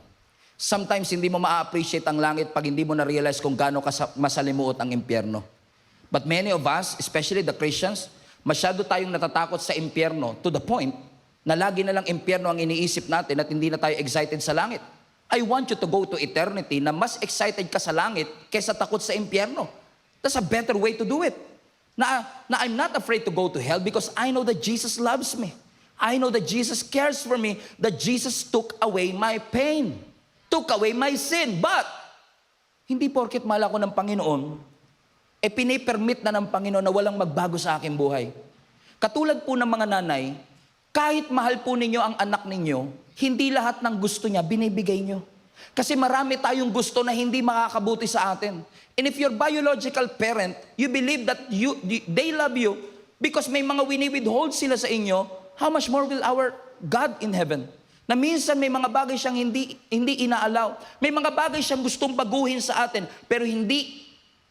[SPEAKER 1] Sometimes hindi mo ma-appreciate ang langit pag hindi mo na-realize kung gaano masalimuot ang impyerno. But many of us, especially the Christians, masyado tayong natatakot sa impyerno to the point na lagi na lang impyerno ang iniisip natin at hindi na tayo excited sa langit. I want you to go to eternity na mas excited ka sa langit kaysa takot sa impyerno. That's a better way to do it. Na I'm not afraid to go to hell because I know that Jesus loves me. I know that Jesus cares for me, that Jesus took away my pain, took away my sin. But, hindi porket mahal ako ng Panginoon, pinipermit na ng Panginoon na walang magbago sa aking buhay. Katulad po ng mga nanay, kahit mahal po ninyo ang anak ninyo, hindi lahat ng gusto niya binibigay nyo. Kasi marami tayong gusto na hindi makakabuti sa atin. And if your biological parent, you believe that they love you because may mga wini-withhold sila sa inyo, how much more will our God in heaven? Na minsan may mga bagay siyang hindi inaalaw. May mga bagay siyang gustong baguhin sa atin, pero hindi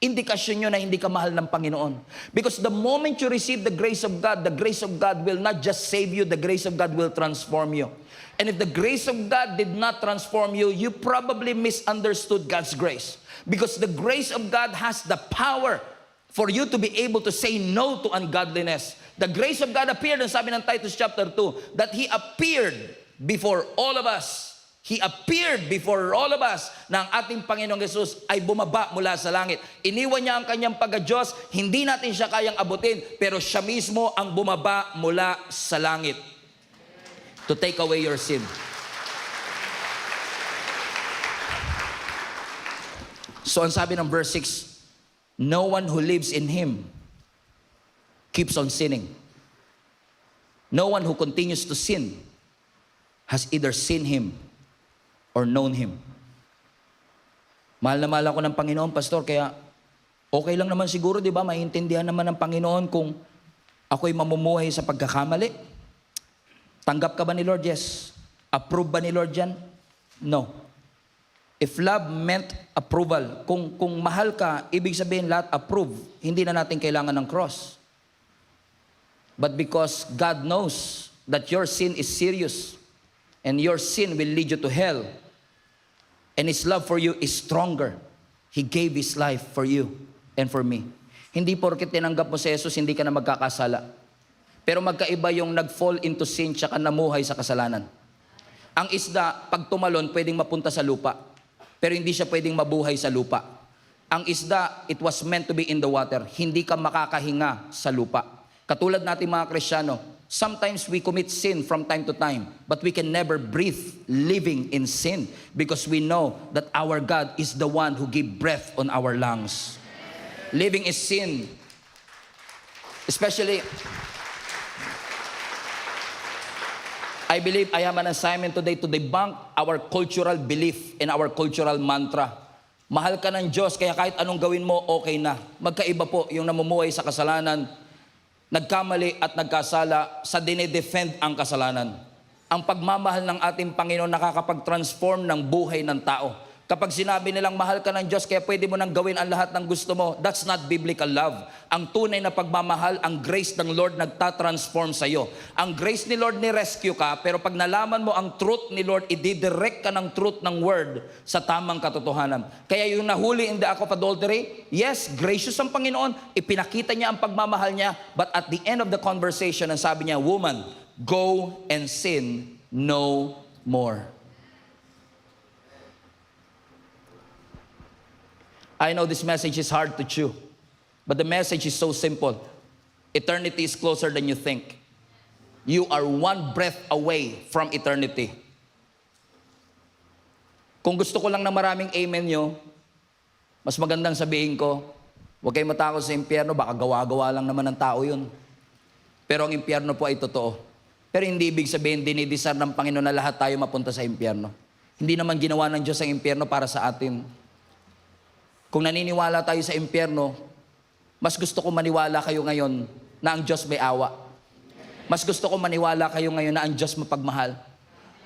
[SPEAKER 1] indikasyon nyo na hindi ka mahal ng Panginoon. Because the moment you receive the grace of God will not just save you, the grace of God will transform you. And if the grace of God did not transform you, you probably misunderstood God's grace. Because the grace of God has the power for you to be able to say no to ungodliness. The grace of God appeared, and sabi ng Titus chapter 2, that He appeared before all of us. He appeared before all of us na ang ating Panginoong Jesus ay bumaba mula sa langit. Iniwan niya ang kanyang pagka-Diyos, hindi natin siya kayang abutin, pero siya mismo ang bumaba mula sa langit to take away your sin. So ang sabi ng verse 6, no one who lives in Him keeps on sinning. No one who continues to sin has either seen Him or known Him. Mahal na mahal ako ng Panginoon, Pastor, kaya okay lang naman siguro, di ba? Maintindihan naman ng Panginoon kung ako'y mamumuhay sa pagkakamali. Tanggap ka ba ni Lord? Yes. Approve ba ni Lord yan? No. If love meant approval, kung mahal ka, ibig sabihin lahat approve, hindi na natin kailangan ng cross. But because God knows that your sin is serious and your sin will lead you to hell, and His love for you is stronger, He gave His life for you and for me. Hindi porket tinanggap mo si Jesus, hindi ka na magkakasala. Pero magkaiba yung nag-fall into sin tsaka namuhay sa kasalanan. Ang isda, pag tumalon, pwedeng mapunta sa lupa. Pero hindi siya pwedeng mabuhay sa lupa. Ang isda, it was meant to be in the water. Hindi ka makakahinga sa lupa. Katulad natin mga Kristiyano, sometimes we commit sin from time to time, but we can never breathe living in sin because we know that our God is the one who gives breath on our lungs. Living is sin. Especially, I believe I have an assignment today to debunk our cultural belief and our cultural mantra. Mahal ka ng Diyos, kaya kahit anong gawin mo, okay na. Magkaiba po yung namumuhay sa kasalanan, nagkamali at nagkasala sa dinedefend ang kasalanan. Ang pagmamahal ng ating Panginoon nakakapag-transform ng buhay ng tao. Kapag sinabi nilang mahal ka ng Diyos kaya pwede mo nang gawin ang lahat ng gusto mo, that's not biblical love. Ang tunay na pagmamahal, ang grace ng Lord nagtatransform sa iyo. Ang grace ni Lord ni-rescue ka, pero pag nalaman mo ang truth ni Lord, i-direct ka ng truth ng word sa tamang katotohanan. Kaya yung nahuli in the act of adultery, yes, gracious ang Panginoon, ipinakita niya ang pagmamahal niya, but at the end of the conversation, ang sabi niya, woman, go and sin no more. I know this message is hard to chew. But the message is so simple. Eternity is closer than you think. You are one breath away from eternity. Kung gusto ko lang na maraming amen nyo, mas magandang sabihin ko, huwag kayong matakot sa impyerno, baka gawa-gawa lang naman ng tao yun. Pero ang impyerno po ay totoo. Pero hindi ibig sabihin, dinidesire ng Panginoon na lahat tayo mapunta sa impyerno. Hindi naman ginawa ng Diyos ang impyerno para sa atin. Kung naniniwala tayo sa impyerno, mas gusto ko maniwala kayo ngayon na ang Diyos may awa. Mas gusto ko maniwala kayo ngayon na ang Diyos mapagmahal.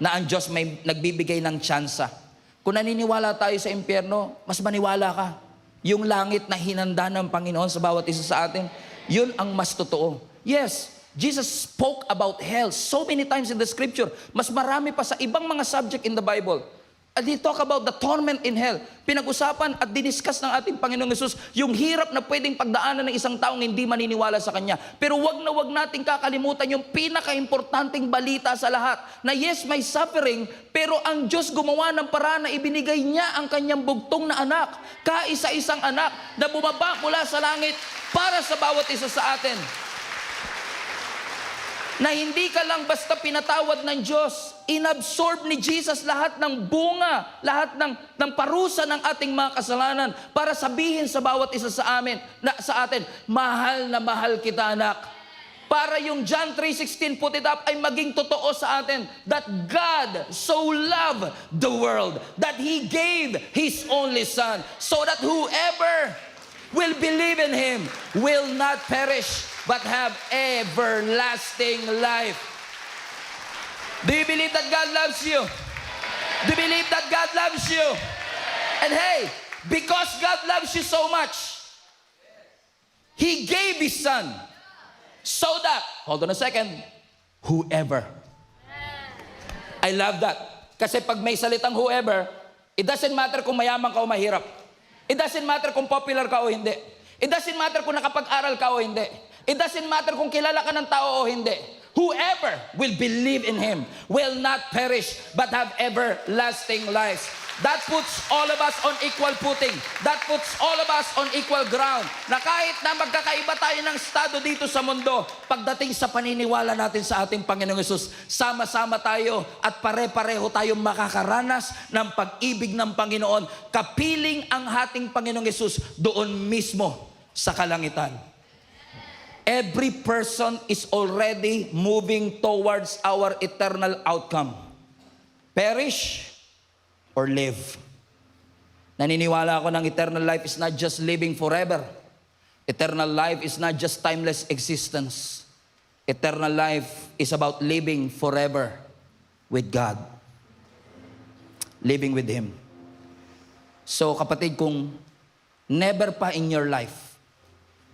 [SPEAKER 1] Na ang Diyos may nagbibigay ng tsansa. Kung naniniwala tayo sa impyerno, mas maniwala ka. Yung langit na hinanda ng Panginoon sa bawat isa sa atin, yun ang mas totoo. Yes, Jesus spoke about hell so many times in the scripture. Mas marami pa sa ibang mga subject in the Bible. And he talk about the torment in hell. Pinag-usapan at diniscuss ng ating Panginoong Yesus yung hirap na pwedeng pagdaanan ng isang taong hindi maniniwala sa Kanya. Pero wag na wag nating kakalimutan yung pinaka-importanting balita sa lahat. Na yes, may suffering, pero ang Diyos gumawa ng paraan na ibinigay niya ang Kanyang bugtong na anak. Kaisa-isang anak na bumaba mula sa langit para sa bawat isa sa atin. Na hindi ka lang basta pinatawad ng Diyos, inabsorb ni Jesus lahat ng bunga, lahat ng parusa ng ating mga kasalanan para sabihin sa bawat isa sa atin, mahal na mahal kita, anak. Para yung John 3:16 put it up ay maging totoo sa atin that God so loved the world that He gave His only Son so that whoever will believe in Him will not perish but have everlasting life. Do you believe that God loves you? Do you believe that God loves you? And hey, because God loves you so much, He gave His Son so that, hold on a second, whoever. I love that. Kasi pag may salitang whoever, it doesn't matter kung mayaman ka o mahirap. It doesn't matter kung popular ka o hindi. It doesn't matter kung nakapag-aral ka o hindi. It doesn't matter kung kilala ka ng tao o hindi. Whoever will believe in Him will not perish but have everlasting life. That puts all of us on equal footing. That puts all of us on equal ground. Na kahit na magkakaiba tayo ng estado dito sa mundo, pagdating sa paniniwala natin sa ating Panginoong Yesus, sama-sama tayo at pare-pareho tayong makakaranas ng pag-ibig ng Panginoon. Kapiling ang ating Panginoong Yesus doon mismo sa kalangitan. Every person is already moving towards our eternal outcome. Perish or live. Naniniwala ako ng eternal life is not just living forever. Eternal life is not just timeless existence. Eternal life is about living forever with God. Living with Him. So kapatid, kung never pa in your life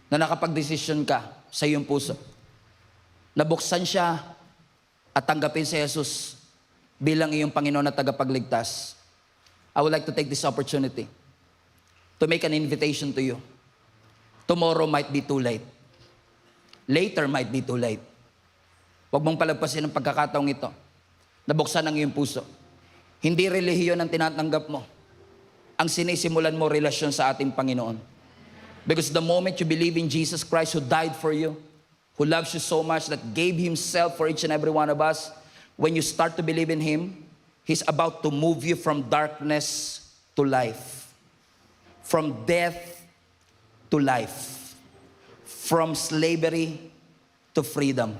[SPEAKER 1] na nakapag-desisyon ka sa iyong puso, nabuksan siya at tanggapin si Jesus bilang iyong Panginoon at tagapagligtas, I would like to take this opportunity to make an invitation to you. Tomorrow might be too late. Later might be too late. Huwag mong palagpasin ang pagkakataong ito. Nabuksan ang iyong puso. Hindi relihiyon ang tinatanggap mo. Ang sinisimulan mo relasyon sa ating Panginoon. Because the moment you believe in Jesus Christ who died for you, who loves you so much, that gave Himself for each and every one of us, when you start to believe in Him, He's about to move you from darkness to life. From death to life. From slavery to freedom.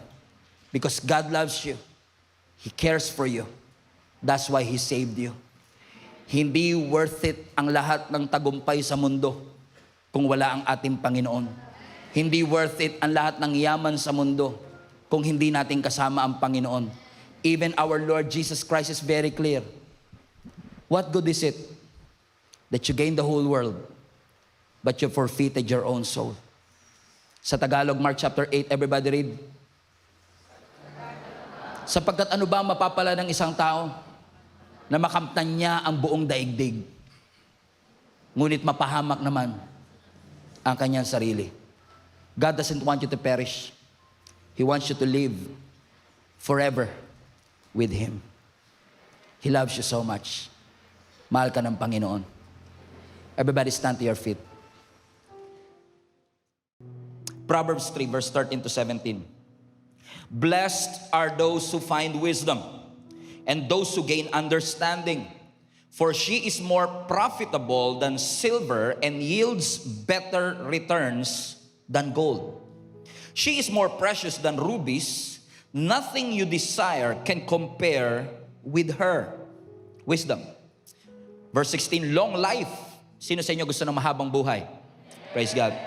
[SPEAKER 1] Because God loves you. He cares for you. That's why He saved you. Hindi worth it ang lahat ng tagumpay sa mundo kung wala ang ating Panginoon. Hindi worth it ang lahat ng yaman sa mundo kung hindi natin kasama ang Panginoon. Even our Lord Jesus Christ is very clear. What good is it that you gain the whole world but you forfeited your own soul? Sa Tagalog, Mark chapter 8, everybody read. Sapagkat ano ba mapapala ng isang tao na makamtan niya ang buong daigdig, ngunit mapahamak naman ang kanyang sarili. God doesn't want you to perish. He wants you to live forever with Him. He loves you so much. Mahal ka ng Panginoon. Everybody stand to your feet. Proverbs 3 verse 13 to 17. Blessed are those who find wisdom and those who gain understanding. For she is more profitable than silver and yields better returns than gold. She is more precious than rubies. Nothing you desire can compare with her. Wisdom. Verse 16, long life. Sino sa inyo gusto ng mahabang buhay? Praise God.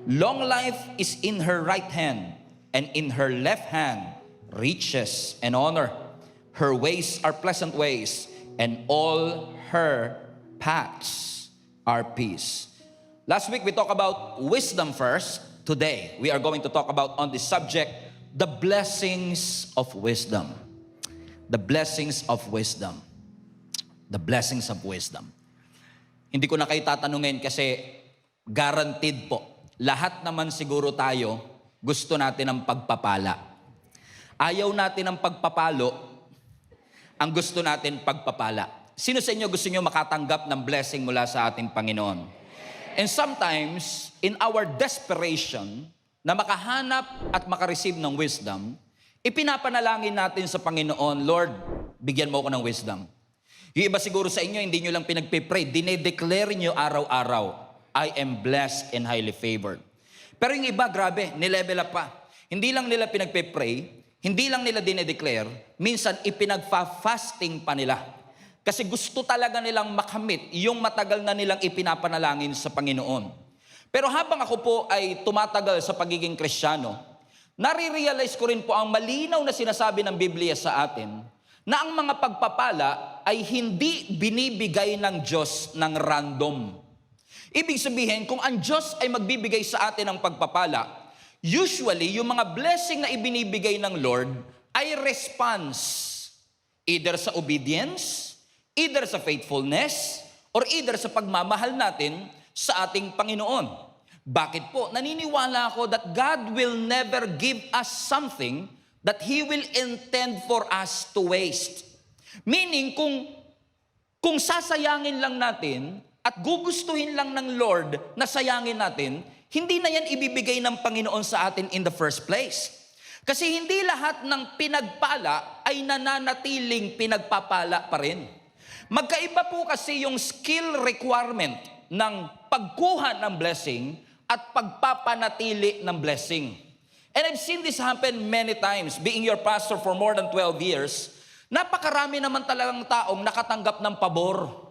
[SPEAKER 1] Long life is in her right hand, and in her left hand, riches and honor. Her ways are pleasant ways, and all her paths are peace. Last week we talked about wisdom first. Today we are going to talk about on this subject, the blessings of wisdom. The blessings of wisdom. The blessings of wisdom. Hindi ko na kayo tatanungin kasi guaranteed po. Lahat naman siguro tayo gusto natin ng pagpapala. Ayaw natin ng pagpapalo, ang gusto natin pagpapala. Sino sa inyo gusto nyo makatanggap ng blessing mula sa ating Panginoon? And sometimes, in our desperation na makahanap at makareceive ng wisdom, ipinapanalangin natin sa Panginoon, Lord, bigyan mo ako ng wisdom. Yung iba siguro sa inyo, hindi nyo lang pinagpipray, dinedeclare nyo araw-araw, I am blessed and highly favored. Pero yung iba, grabe, nilevel up pa. Hindi lang nila pinagpe-pray, hindi lang nila dinedeclare, minsan ipinagfa-fasting pa nila. Kasi gusto talaga nilang makamit yung matagal na nilang ipinapanalangin sa Panginoon. Pero habang ako po ay tumatagal sa pagiging Kristiyano, nare-realize ko rin po ang malinaw na sinasabi ng Biblia sa atin, na ang mga pagpapala ay hindi binibigay ng Diyos ng random. Ibig sabihin, kung ang Diyos ay magbibigay sa atin ng pagpapala, usually, yung mga blessing na ibinibigay ng Lord ay response. Either sa obedience, either sa faithfulness, or either sa pagmamahal natin sa ating Panginoon. Bakit po? Naniniwala ako that God will never give us something that He will intend for us to waste. Meaning, kung sasayangin lang natin, at gugustuhin lang ng Lord na sayangin natin, hindi na yan ibibigay ng Panginoon sa atin in the first place. Kasi hindi lahat ng pinagpala ay nananatiling pinagpapala pa rin. Magkaiba po kasi yung skill requirement ng pagkuha ng blessing at pagpapanatili ng blessing. And I've seen this happen many times. Being your pastor for more than 12 years, napakarami naman talagang taong nakatanggap ng pabor.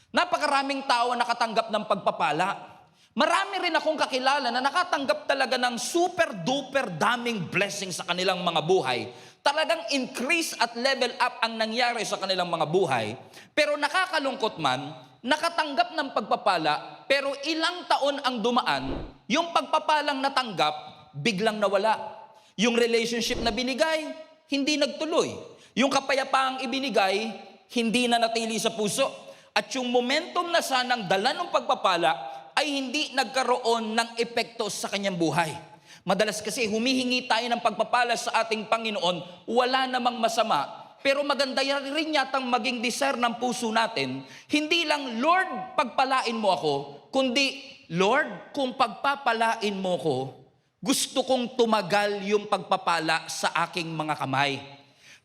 [SPEAKER 1] Napakaraming tao ang nakatanggap ng pagpapala. Marami rin akong kakilala na nakatanggap talaga ng super duper daming blessing sa kanilang mga buhay. Talagang increase at level up ang nangyari sa kanilang mga buhay. Pero nakakalungkot man, nakatanggap ng pagpapala, pero ilang taon ang dumaan, yung pagpapalang natanggap, biglang nawala. Yung relationship na binigay, hindi nagtuloy. Yung kapayapaang ibinigay, hindi na natili sa puso. At yung momentum na sanang dala ng pagpapala ay hindi nagkaroon ng epekto sa kanyang buhay. Madalas kasi humihingi tayo ng pagpapala sa ating Panginoon, wala namang masama, pero maganda rin yatang maging desire ng puso natin, hindi lang, Lord, pagpalain mo ako, kundi, Lord, kung pagpapalain mo ko, gusto kong tumagal yung pagpapala sa aking mga kamay.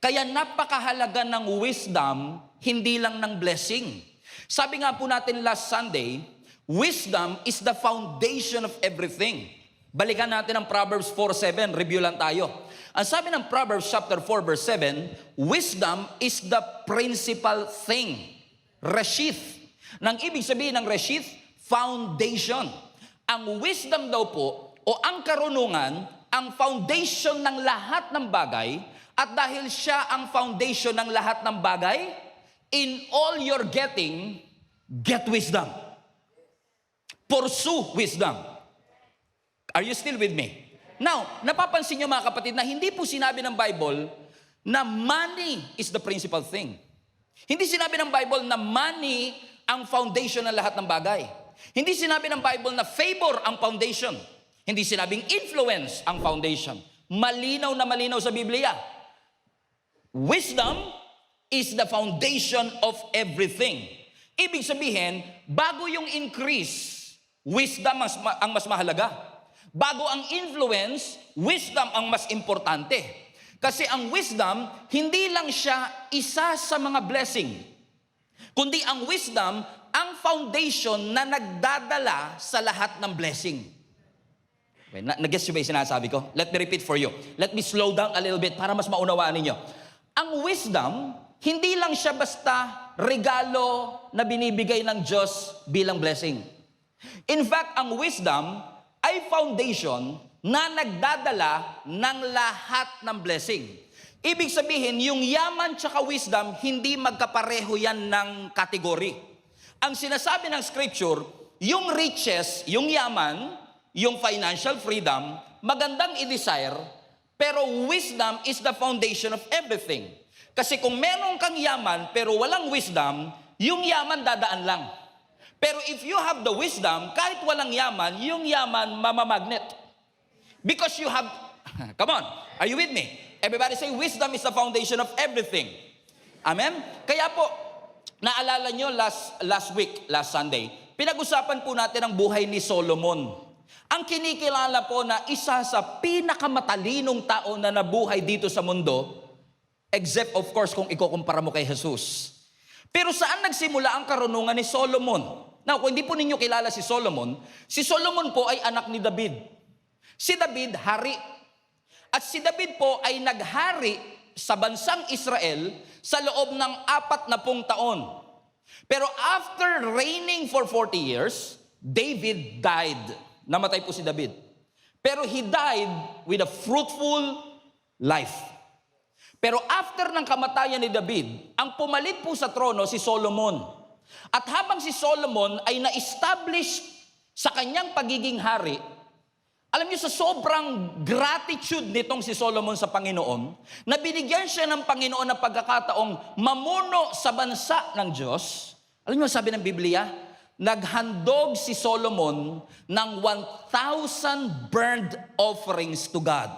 [SPEAKER 1] Kaya napakahalaga ng wisdom, hindi lang ng blessing. Sabi nga po natin last Sunday, wisdom is the foundation of everything. Balikan natin ang Proverbs 4:7, review lang tayo. Ang sabi ng Proverbs chapter 4 verse 7, wisdom is the principal thing. Reshith. Nang ibig sabihin ng reshith, foundation. Ang wisdom daw po, o ang karunungan, ang foundation ng lahat ng bagay, at dahil siya ang foundation ng lahat ng bagay, in all you're getting, get wisdom. Pursue wisdom. Are you still with me? Now, napapansin nyo mga kapatid na hindi po sinabi ng Bible na money is the principal thing. Hindi sinabi ng Bible na money ang foundation ng lahat ng bagay. Hindi sinabi ng Bible na favor ang foundation. Hindi sinabing influence ang foundation. Malinaw na malinaw sa Biblia. Wisdom is the foundation of everything. Ibig sabihin, bago yung increase, wisdom ang mas mahalaga. Bago ang influence, wisdom ang mas importante. Kasi ang wisdom, hindi lang siya isa sa mga blessing, kundi ang wisdom, ang foundation na nagdadala sa lahat ng blessing. Okay, nag-guess nyo ba yung sinasabi ko? Let me repeat for you. Let me slow down a little bit para mas maunawaan ninyo. Ang wisdom, hindi lang siya basta regalo na binibigay ng Diyos bilang blessing. In fact, ang wisdom ay foundation na nagdadala ng lahat ng blessing. Ibig sabihin, yung yaman tsaka wisdom, hindi magkapareho yan ng kategory. Ang sinasabi ng scripture, yung riches, yung yaman, yung financial freedom, magandang i-desire, pero wisdom is the foundation of everything. Kasi kung meron kang yaman pero walang wisdom, yung yaman dadaan lang. Pero if you have the wisdom, kahit walang yaman, yung yaman mamamagnet. Because you have, come on, are you with me? Everybody say, wisdom is the foundation of everything. Amen? Kaya po, naalala nyo last week, last Sunday, pinag-usapan po natin ang buhay ni Solomon. Ang kinikilala po na isa sa pinakamatalinong tao na nabuhay dito sa mundo, except of course kung ikukumpara mo kay Jesus. Pero saan nagsimula ang karunungan ni Solomon? Now, kung hindi po ninyo kilala si Solomon po ay anak ni David. Si David, hari. At si David po ay naghari sa bansang Israel sa loob ng 40 taon. Pero after reigning for 40 years, David died. Namatay po si David. Pero he died with a fruitful life. Pero after ng kamatayan ni David, ang pumalit po sa trono si Solomon. At habang si Solomon ay na-establish sa kanyang pagiging hari, alam niyo, sa sobrang gratitude nitong si Solomon sa Panginoon, na binigyan siya ng Panginoon ng pagkakataong mamuno sa bansa ng Diyos, alam niyo, sabi ng Biblia, naghandog si Solomon ng 1,000 burnt offerings to God.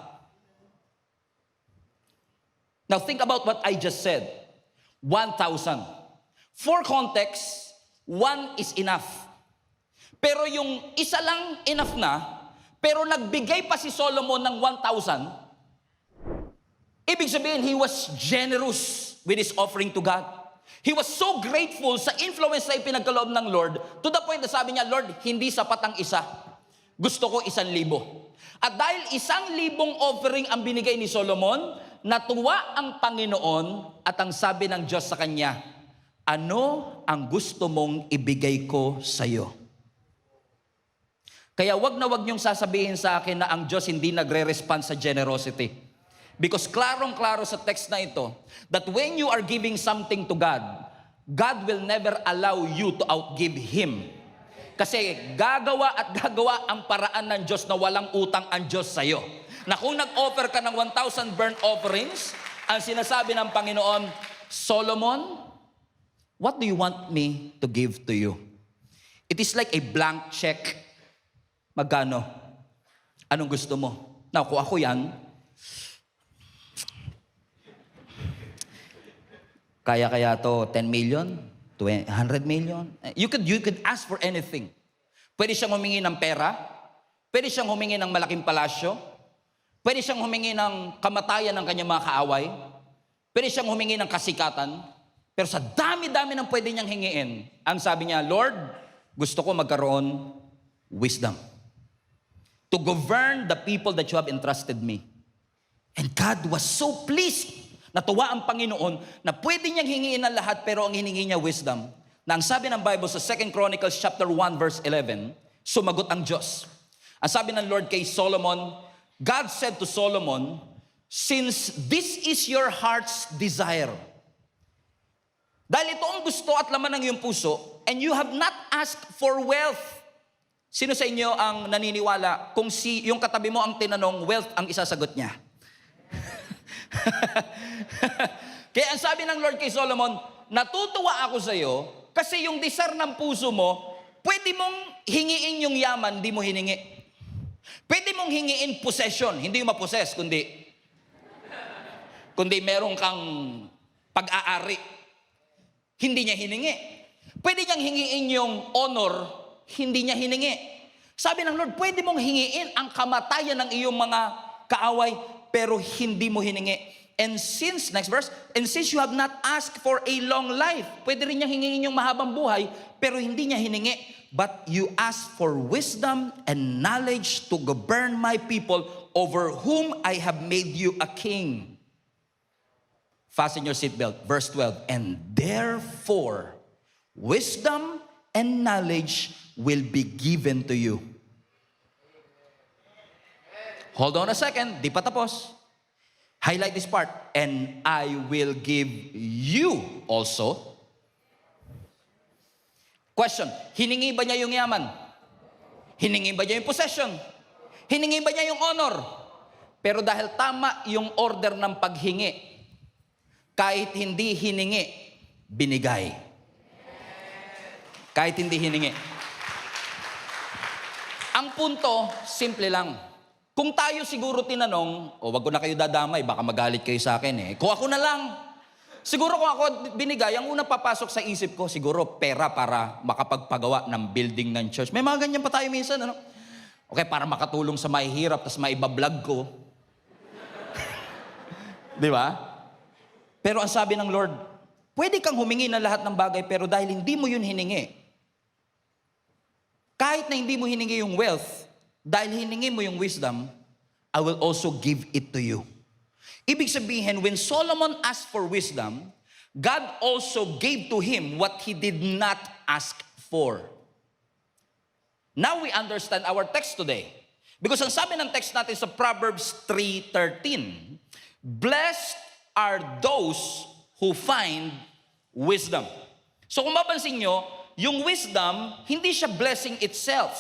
[SPEAKER 1] Now think about what I just said. 1,000. For context, 1 is enough. Pero yung isa lang enough na, pero nagbigay pa si Solomon ng 1,000. Ibig sabihin, he was generous with his offering to God. He was so grateful sa influence na ipinagkaloob ng Lord, to the point na sabi niya, Lord, hindi sapat ang isa. Gusto ko 1,000. At dahil 1,000 offering ang binigay ni Solomon, natuwa ang Panginoon at ang sabi ng Diyos sa kanya, ano ang gusto mong ibigay ko sa iyo? Kaya wag na wag niyong sasabihin sa akin na ang Diyos hindi nagre-respond sa generosity. Because klarong-klaro sa text na ito, that when you are giving something to God, God will never allow you to outgive Him. Kasi gagawa at gagawa ang paraan ng Diyos na walang utang ang Diyos sa iyo. Na kung nag-offer ka ng 1,000 burnt offerings, ang sinasabi ng Panginoon, Solomon, what do you want me to give to you? It is like a blank check. Magkano? Anong gusto mo? Now, kung ako yan, kaya to 10 million, 100 million. You could ask for anything. Pwede siyang humingi ng pera, pwede siyang humingi ng malaking palasyo, pwede siyang humingi ng kamatayan ng kanyang mga kaaway, pwede siyang humingi ng kasikatan, pero sa dami-dami ng pwede niyang hingiin, ang sabi niya, Lord, gusto ko magkaroon wisdom to govern the people that you have entrusted me. And God was so pleased. Natuwa ang Panginoon na pwede niyang hingiin ng lahat, pero ang hiningi niya wisdom. Na ang sabi ng Bible sa 2 Chronicles chapter 1 verse 11, sumagot ang Diyos. Ang sabi ng Lord kay Solomon, God said to Solomon, since this is your heart's desire, dahil ito ang gusto at laman ng iyong puso, and you have not asked for wealth. Sino sa inyo ang naniniwala kung yung katabi mo ang tinanong, wealth ang isasagot niya? Kaya ang sabi ng Lord kay Solomon, natutuwa ako sa iyo kasi yung desire ng puso mo, pwede mong hingiin yung yaman, di mo hiningi. Pwede mong hingiin possession, hindi yung ma-possess, kundi meron kang pag-aari. Hindi niya hiningi. Pwede niyang hingiin yung honor, hindi niya hiningi. Sabi ng Lord, pwede mong hingiin ang kamatayan ng iyong mga kaaway, pero hindi mo hiningi. And since, next verse, and since you have not asked for a long life, pwede rin niyang hingingin yung mahabang buhay, pero hindi niya hiningi. But you ask for wisdom and knowledge to govern my people over whom I have made you a king. Fasten your seatbelt. Verse 12, and therefore, wisdom and knowledge will be given to you. Hold on a second, di pa tapos. Highlight this part. And I will give you also. Question, hiningi ba niya yung yaman? Hiningi ba niya yung possession? Hiningi ba niya yung honor? Pero dahil tama yung order ng paghingi, kahit hindi hiningi, binigay. Kahit hindi hiningi. Ang punto, simple lang. Kung tayo siguro tinanong, wag ko na kayo dadamay, baka magalit kayo sa akin Kung ako na lang, siguro kung ako binigay, ang unang papasok sa isip ko, siguro pera para makapagpagawa ng building ng church. May mga ganyan pa tayo minsan, Okay, para makatulong sa mahihirap, tapos maibablog ko. Di ba? Pero ang sabi ng Lord, pwede kang humingi ng lahat ng bagay, pero dahil hindi mo yun hiningi, kahit na hindi mo hiningi yung wealth, dahil hiningi mo yung wisdom, I will also give it to you. Ibig sabihin, when Solomon asked for wisdom, God also gave to him what he did not ask for. Now we understand our text today. Because ang sabi ng text natin sa Proverbs 3:13, blessed are those who find wisdom. So kung mapansin nyo, yung wisdom, hindi siya blessing itself,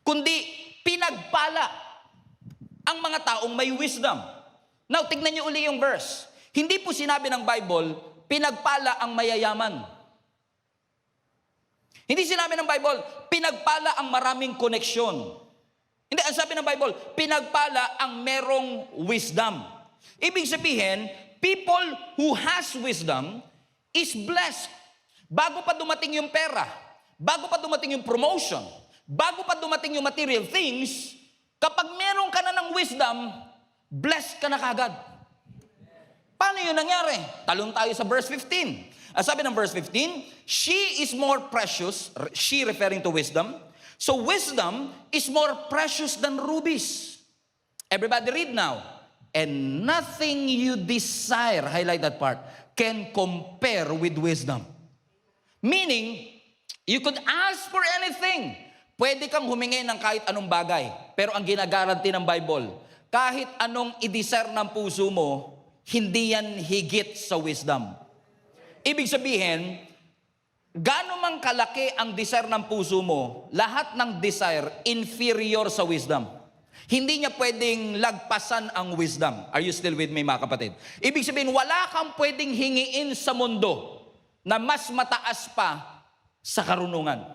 [SPEAKER 1] kundi pinagpala ang mga taong may wisdom. Now, tignan niyo uli yung verse. Hindi po sinabi ng Bible, pinagpala ang mayayaman. Hindi sinabi ng Bible, pinagpala ang maraming koneksyon. Hindi, ang sabi ng Bible, pinagpala ang merong wisdom. Ibig sabihin, people who has wisdom is blessed. Bago pa dumating yung pera, bago pa dumating yung promotion, bago pa dumating yung material things, kapag meron ka na ng wisdom, blessed ka na kagad. Paano yun nangyari? Talon tayo sa verse 15. Sabi ng verse 15, she is more precious, she referring to wisdom, so wisdom is more precious than rubies. Everybody read now. And nothing you desire, highlight that part, can compare with wisdom. Meaning, you could ask for anything. Pwede kang humingi ng kahit anong bagay. Pero ang ginagaranti ng Bible, kahit anong i-desire ng puso mo, hindi yan higit sa wisdom. Ibig sabihin, gaano mang kalaki ang desire ng puso mo, lahat ng desire inferior sa wisdom. Hindi niya pwedeng lagpasan ang wisdom. Are you still with me, mga kapatid? Ibig sabihin, wala kang pwedeng hingiin sa mundo na mas mataas pa sa karunungan.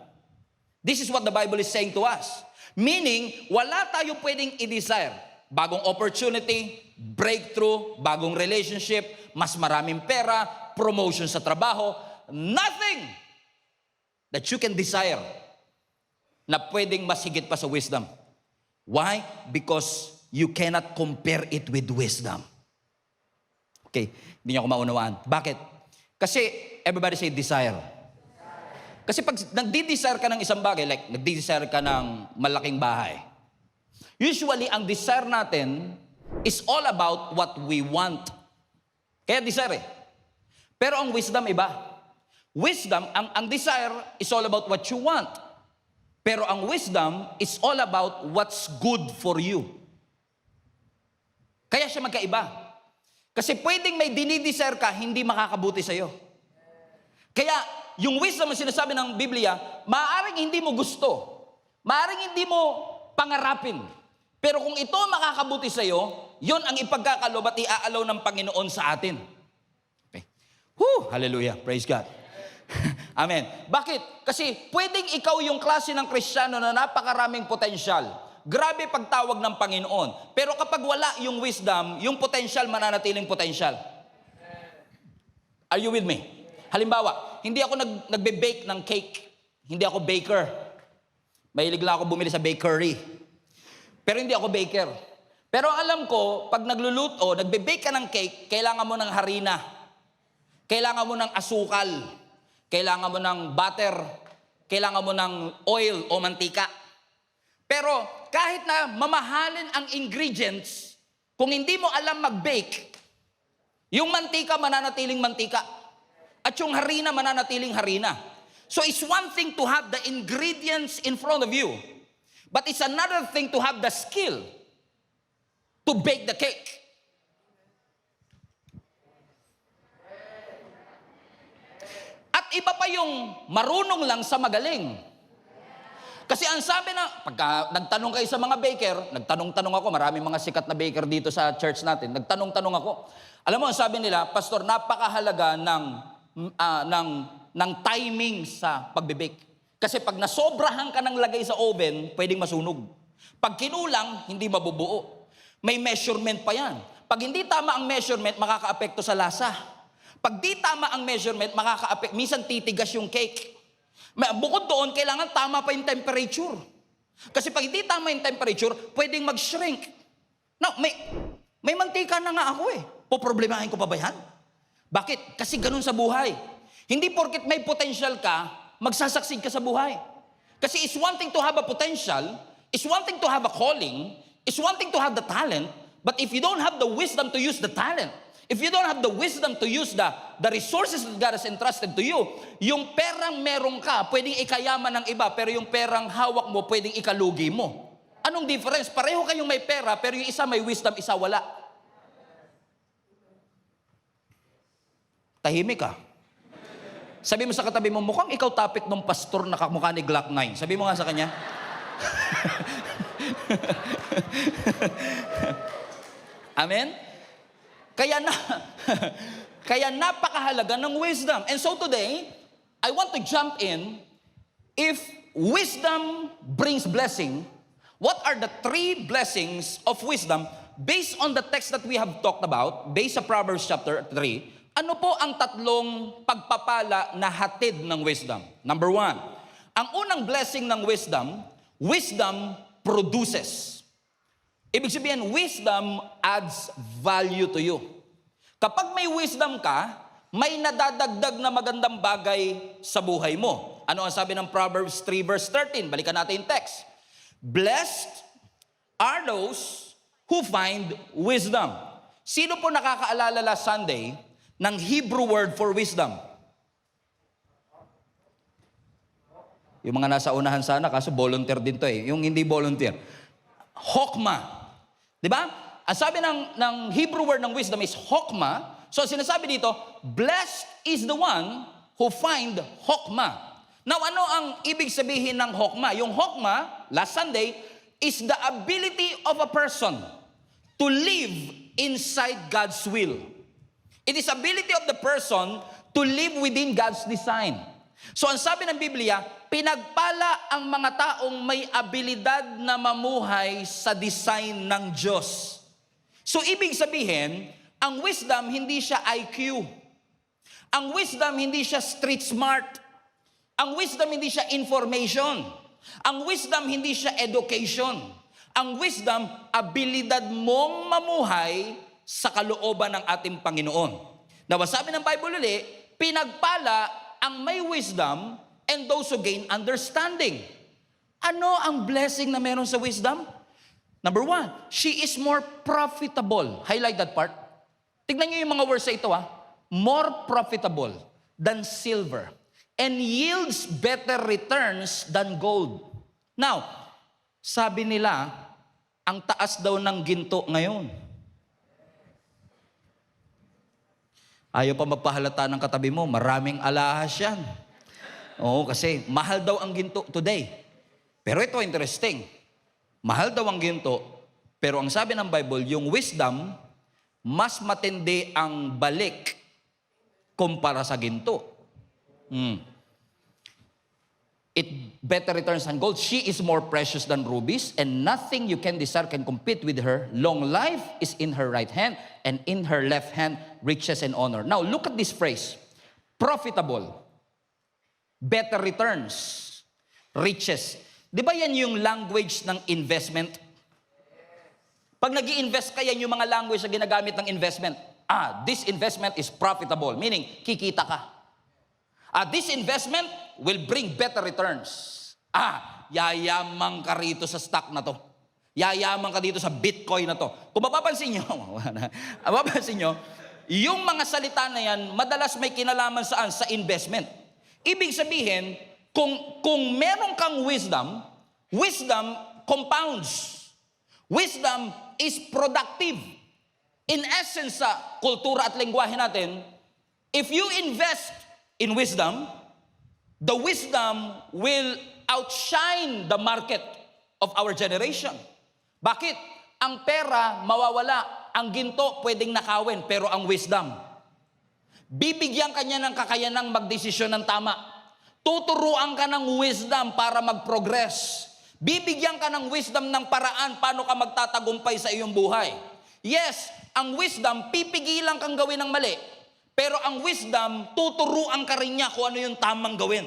[SPEAKER 1] This is what the Bible is saying to us. Meaning, wala tayo pwedeng i-desire. Bagong opportunity, breakthrough, bagong relationship, mas maraming pera, promotion sa trabaho. Nothing that you can desire na pwedeng mas higit pa sa wisdom. Why? Because you cannot compare it with wisdom. Okay, hindi niyo ako maunawaan. Bakit? Kasi, everybody say desire. Kasi pag nagdi-desire ka ng isang bagay, like nagdi-desire ka ng malaking bahay, usually, ang desire natin is all about what we want. Kaya desire Pero ang wisdom iba. Wisdom, ang desire is all about what you want. Pero ang wisdom is all about what's good for you. Kaya siya magkaiba. Kasi pwedeng may dinidesire ka, hindi makakabuti sa'yo. Kaya, yung wisdom na sinasabi ng Biblia, maaaring hindi mo gusto. Maaaring hindi mo pangarapin. Pero kung ito makakabuti sa'yo, yun ang ipagkakalob at iaalaw ng Panginoon sa atin. Okay. Hallelujah. Praise God. Amen. Bakit? Kasi pwedeng ikaw yung klase ng Kristiyano na napakaraming potensyal. Grabe pagtawag ng Panginoon. Pero kapag wala yung wisdom, yung potential mananatiling potential. Are you with me? Halimbawa, hindi ako nagbe-bake ng cake. Hindi ako baker. Mahilig lang ako bumili sa bakery. Pero hindi ako baker. Pero alam ko, pag nagluluto, nagbe-bake ka ng cake, kailangan mo ng harina. Kailangan mo ng asukal. Kailangan mo ng butter. Kailangan mo ng oil o mantika. Pero kahit na mamahalin ang ingredients, kung hindi mo alam mag-bake, yung mantika mananatiling mantika. At yung harina mananatiling harina. So it's one thing to have the ingredients in front of you. But it's another thing to have the skill to bake the cake. At iba pa yung marunong lang sa magaling. Kasi ang sabi na, pagka nagtanong kayo sa mga baker, nagtanong-tanong ako, maraming mga sikat na baker dito sa church natin, nagtanong-tanong ako. Alam mo, ang sabi nila, Pastor, napakahalaga ng timing sa pagbe-bake. Kasi pag nasobrahan ka ng lagay sa oven, pwedeng masunog. Pag kinulang, hindi mabubuo. May measurement pa yan. Pag hindi tama ang measurement, makaka-apekto sa lasa. Pag di tama ang measurement, makaka-apekto. Minsan titigas yung cake. Bukod doon, kailangan tama pa yung temperature. Kasi pag hindi tama yung temperature, pwedeng mag-shrink. Now, may mantika na nga ako eh. Poproblemahin ko pa ba yan? Bakit? Kasi ganun sa buhay. Hindi porket may potential ka, magsasucceed ka sa buhay. Kasi it's one thing to have a potential, it's one thing to have a calling, it's one thing to have the talent, but if you don't have the wisdom to use the talent, if you don't have the wisdom to use the resources that God has entrusted to you, yung perang meron ka, pwedeng ikayaman ng iba, pero yung perang hawak mo, pwedeng ikalugi mo. Anong difference? Pareho kayong may pera, pero yung isa may wisdom, isa wala. Tahimik ka. Sabi mo sa katabi mo, mukhang ikaw topic ng pastor na kamukha ni Glock 9. Sabi mo nga sa kanya. Amen? Kaya napakahalaga ng wisdom. And so today, I want to jump in. If wisdom brings blessing, what are the 3 blessings of wisdom based on the text that we have talked about, based sa Proverbs chapter 3? Ano po ang 3 pagpapala na hatid ng wisdom? Number 1, ang unang blessing ng wisdom, wisdom produces. Ibig sabihin, wisdom adds value to you. Kapag may wisdom ka, may nadadagdag na magandang bagay sa buhay mo. Ano ang sabi ng Proverbs 3 verse 13? Balikan natin yung text. Blessed are those who find wisdom. Sino po nakakaalala last Sunday ng Hebrew word for wisdom? Yung mga nasa unahan sana, kaso volunteer din to eh. Yung hindi volunteer. Hokma. Diba? Ang sabi ng Hebrew word ng wisdom is hokma. So sinasabi dito, blessed is the one who find hokma. Now, ano ang ibig sabihin ng hokma? Yung hokma, last Sunday, is the ability of a person to live inside God's will. It is ability of the person to live within God's design. So ang sabi ng Biblia, pinagpala ang mga taong may abilidad na mamuhay sa design ng Diyos. So ibig sabihin, ang wisdom hindi siya IQ. Ang wisdom hindi siya street smart. Ang wisdom hindi siya information. Ang wisdom hindi siya education. Ang wisdom, abilidad mong mamuhay sa kalooban ng ating Panginoon. Now, sabi ng Bible ulit, pinagpala ang may wisdom and those who gain understanding. Ano ang blessing na meron sa wisdom? Number 1, she is more profitable. Highlight that part. Tignan niyo yung mga words sa ito More profitable than silver and yields better returns than gold. Now, sabi nila, ang taas daw ng ginto ngayon. Ayaw pa magpahalata ng katabi mo, maraming alahas yan. Oo, kasi mahal daw ang ginto today. Pero ito interesting. Mahal daw ang ginto, pero ang sabi ng Bible, yung wisdom, mas matindi ang balik kumpara sa ginto. It better returns than gold. She is more precious than rubies, and nothing you can desire can compete with her. Long life is in her right hand, and in her left hand, riches and honor. Now, look at this phrase. Profitable. Better returns. Riches. Di ba yan yung language ng investment? Pag nag-i-invest ka, yan yung mga language na ginagamit ng investment. This investment is profitable, meaning kikita ka. This investment will bring better returns. Yayaman ka rito sa stock na to. Yayaman ka dito sa Bitcoin na to. Kung mapapansin nyo, yung mga salita na yan, madalas may kinalaman saan? Sa investment. Ibig sabihin, kung meron kang wisdom, wisdom compounds. Wisdom is productive. In essence, sa kultura at lengguwahe natin, if you invest in wisdom, the wisdom will outshine the market of our generation. Bakit? Ang pera mawawala, ang ginto pwedeng nakawin, pero ang wisdom, bibigyan ka niya ng kakayanang magdesisyon ng tama. Tuturuan ka ng wisdom para mag-progress. Bibigyan ka ng wisdom ng paraan paano ka magtatagumpay sa iyong buhay. Yes, ang wisdom, pipigilan kang gawin ng mali. Pero ang wisdom, tuturuan ka rin niya kung ano yung tamang gawin.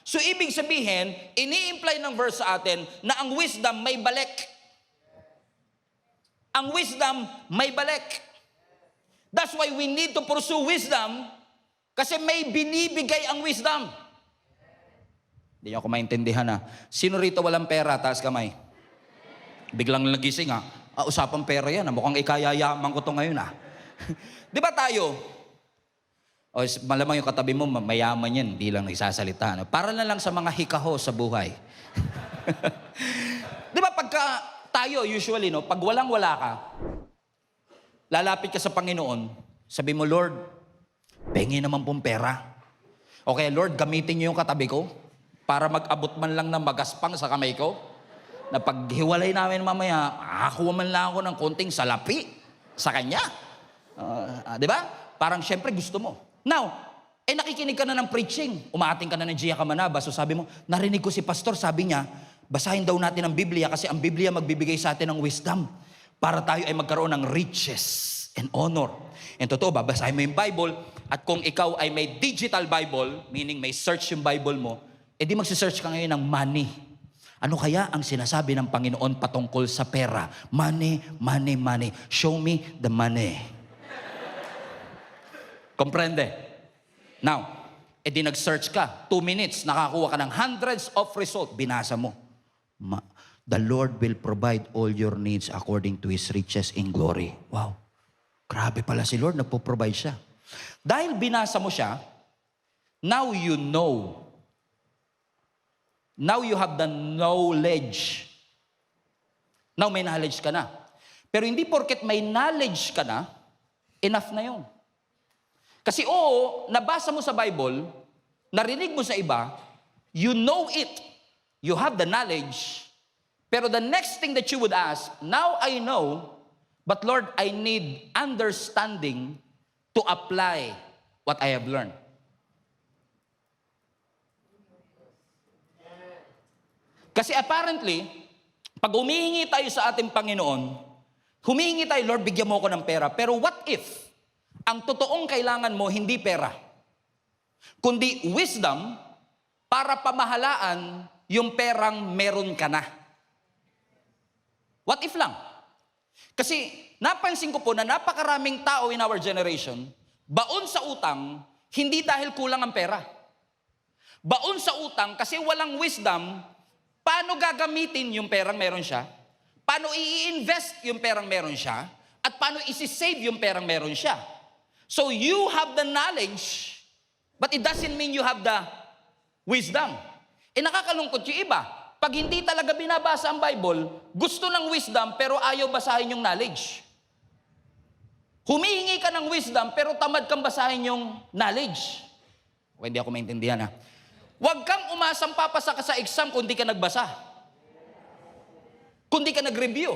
[SPEAKER 1] So ibig sabihin, ini-imply ng verse sa atin na ang wisdom may balik. Ang wisdom may balik. That's why we need to pursue wisdom kasi may binibigay ang wisdom. Hindi ako maintindihan Sino rito walang pera? Taas kamay. Biglang nagising usapang pera yan mukhang ikayayaman ko to ngayon Di ba tayo? Malamang yung katabi mo, mayaman yan, hindi lang nagsasalita. Para na lang sa mga hikaho sa buhay. Di ba pagka tayo usually, pag walang-wala ka, lalapit ka sa Panginoon, sabi mo, Lord, pengi naman pong pera. Okay, Lord, gamitin niyo yung katabi ko para mag-abot man lang ng magaspang sa kamay ko, na paghiwalay namin mamaya, makakuha man lang ako ng konting salapi sa kanya. Di ba? Parang syempre gusto mo. Now, nakikinig ka na ng preaching, umaating ka na ng Gia Kamanaba, so sabi mo, narinig ko si pastor, sabi niya, basahin daw natin ang Biblia kasi ang Biblia magbibigay sa atin ng wisdom para tayo ay magkaroon ng riches and honor. And totoo, babasahin mo yung Bible at kung ikaw ay may digital Bible, meaning may search yung Bible mo, di magsisearch ka ngayon ng money. Ano kaya ang sinasabi ng Panginoon patungkol sa pera? Money, money, money. Show me the money. Comprende? Now, di nag-search ka. 2 minutes, nakakuha ka ng hundreds of results. Binasa mo. The Lord will provide all your needs according to His riches in glory. Wow. Grabe pala si Lord, nagpo-provide siya. Dahil binasa mo siya, now you know. Now you have the knowledge. Now may knowledge ka na. Pero hindi porket may knowledge ka na, enough na yun. Kasi nabasa mo sa Bible, narinig mo sa iba, you know it. You have the knowledge. Pero the next thing that you would ask, now I know, but Lord, I need understanding to apply what I have learned. Kasi apparently, pag humihingi tayo sa ating Panginoon, humihingi tayo, Lord, bigyan mo ako ng pera. Pero what if, ang totoong kailangan mo, hindi pera, kundi wisdom para pamahalaan yung perang meron ka na. What if lang? Kasi napansin ko po na napakaraming tao in our generation, baon sa utang, hindi dahil kulang ang pera. Baon sa utang kasi walang wisdom. Paano gagamitin yung perang meron siya? Paano i-invest yung perang meron siya? At paano isi-save yung perang meron siya? So you have the knowledge, but it doesn't mean you have the wisdom. Nakakalungkot yung iba. Pag hindi talaga binabasa ang Bible, gusto ng wisdom pero ayaw basahin yung knowledge. Humihingi ka ng wisdom pero tamad kang basahin yung knowledge. Okay, hindi ako maintindihan Huwag kang umasang papasa ka sa exam kung di ka nagbasa. Kung di ka nag-review.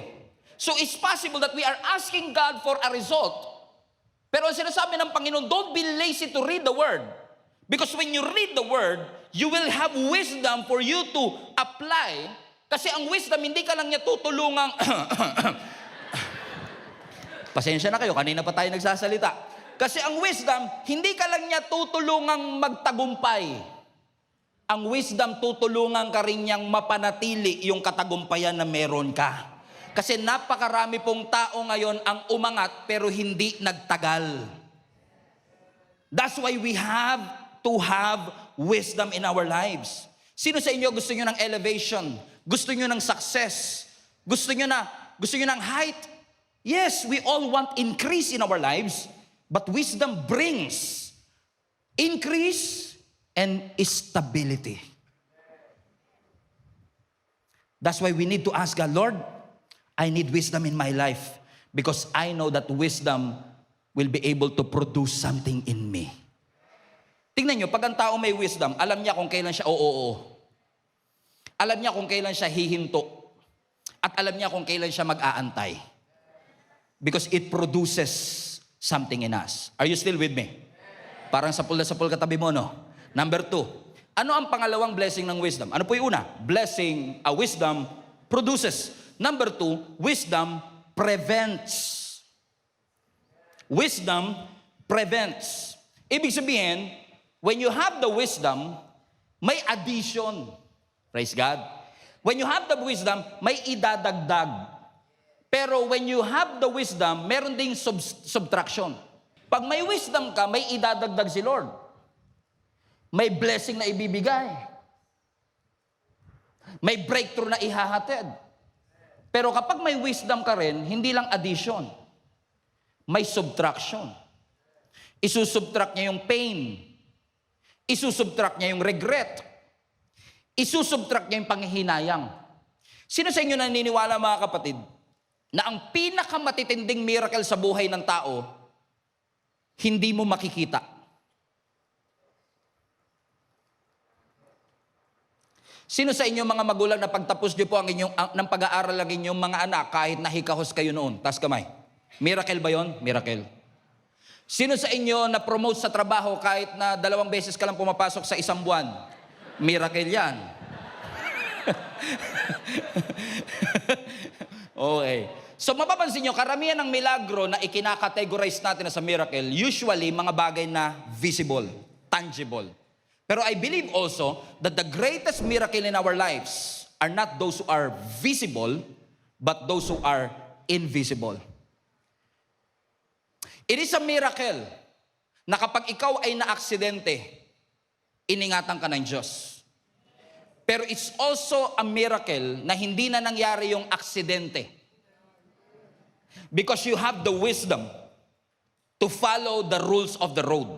[SPEAKER 1] So it's possible that we are asking God for a result. Pero ang sinasabi ng Panginoon, don't be lazy to read the Word. Because when you read the Word, you will have wisdom for you to apply. Kasi ang wisdom, hindi ka lang niya tutulungang... Pasensya na kayo, kanina pa tayo nagsasalita. Kasi ang wisdom, hindi ka lang niya tutulungang magtagumpay. Ang wisdom, tutulungan ka rin niyang mapanatili yung katagumpayan na meron ka. Kasi napakarami pong tao ngayon ang umangat pero hindi nagtagal. That's why we have to have wisdom in our lives. Sino sa inyo gusto nyo ng elevation? Gusto nyo ng success? Gusto nyo ng height? Yes, we all want increase in our lives, but wisdom brings increase and stability. That's why we need to ask God, Lord, I need wisdom in my life because I know that wisdom will be able to produce something in me. Tingnan nyo, pag ang tao may wisdom, alam niya kung kailan siya oo. Alam niya kung kailan siya hihinto. At alam niya kung kailan siya mag-aantay. Because it produces something in us. Are you still with me? Parang sapul na sapul katabi mo, no? Number 2. Ano ang pangalawang blessing ng wisdom? Ano po yung una? Wisdom produces. Number 2, wisdom prevents. Wisdom prevents. Ibig sabihin, when you have the wisdom, may addition. Praise God. When you have the wisdom, may idadagdag. Pero when you have the wisdom, meron ding subtraction. Pag may wisdom ka, may idadagdag si Lord. May blessing na ibibigay. May breakthrough na ihahatid. Pero kapag may wisdom ka rin, hindi lang addition. May subtraction. Isusubtract niya yung pain. Isusubtract niya yung regret. Isusubtract niya yung panghihinayang. Sino sa inyo naniniwala, mga kapatid, na ang pinakamatitinding miracle sa buhay ng tao, hindi mo makikita? Sino sa inyo mga magulang na pagtapos niyo po ng pag-aaral ng inyong mga anak kahit nahikahos kayo noon? Taas kamay. Miracle ba yon? Miracle. Sino sa inyo na promote sa trabaho kahit na 2 beses ka lang pumapasok sa isang buwan? Miracle yan. Okay. So mapapansin nyo, karamihan ng milagro na ikinakategorize natin sa miracle, usually mga bagay na visible, tangible. Pero I believe also that the greatest miracle in our lives are not those who are visible, but those who are invisible. It is a miracle na kapag ikaw ay na-aksidente, iningatan ka ng Diyos. Pero it's also a miracle na hindi na nangyari yung aksidente. Because you have the wisdom to follow the rules of the road.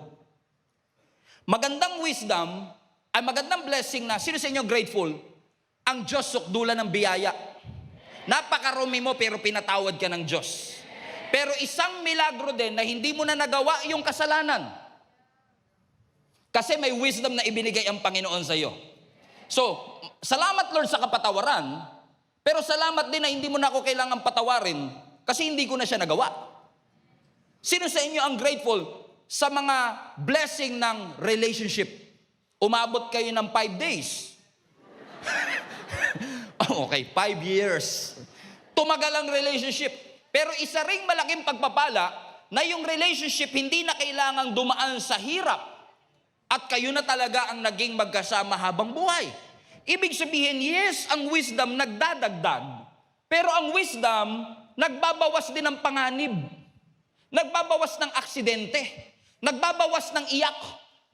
[SPEAKER 1] Magandang wisdom ay magandang blessing na, sino sa inyo grateful? Ang Diyos sukdulan ng biyaya. Napakarumi mo pero pinatawad ka ng Diyos. Pero isang milagro din na hindi mo na nagawa yung kasalanan. Kasi may wisdom na ibinigay ang Panginoon sa iyo. So, salamat Lord sa kapatawaran, pero salamat din na hindi mo na ako kailangang patawarin kasi hindi ko na siya nagawa. Sino sa inyo ang grateful sa mga blessing ng relationship? Umabot kayo ng 5 days. Okay, 5 years. Tumagal ang relationship. Pero isa ring malaking pagpapala na yung relationship hindi na kailangang dumaan sa hirap at kayo na talaga ang naging magkasama habang buhay. Ibig sabihin, yes, ang wisdom nagdadagdag, pero ang wisdom nagbabawas din ng panganib, nagbabawas ng aksidente, nagbabawas ng iyak,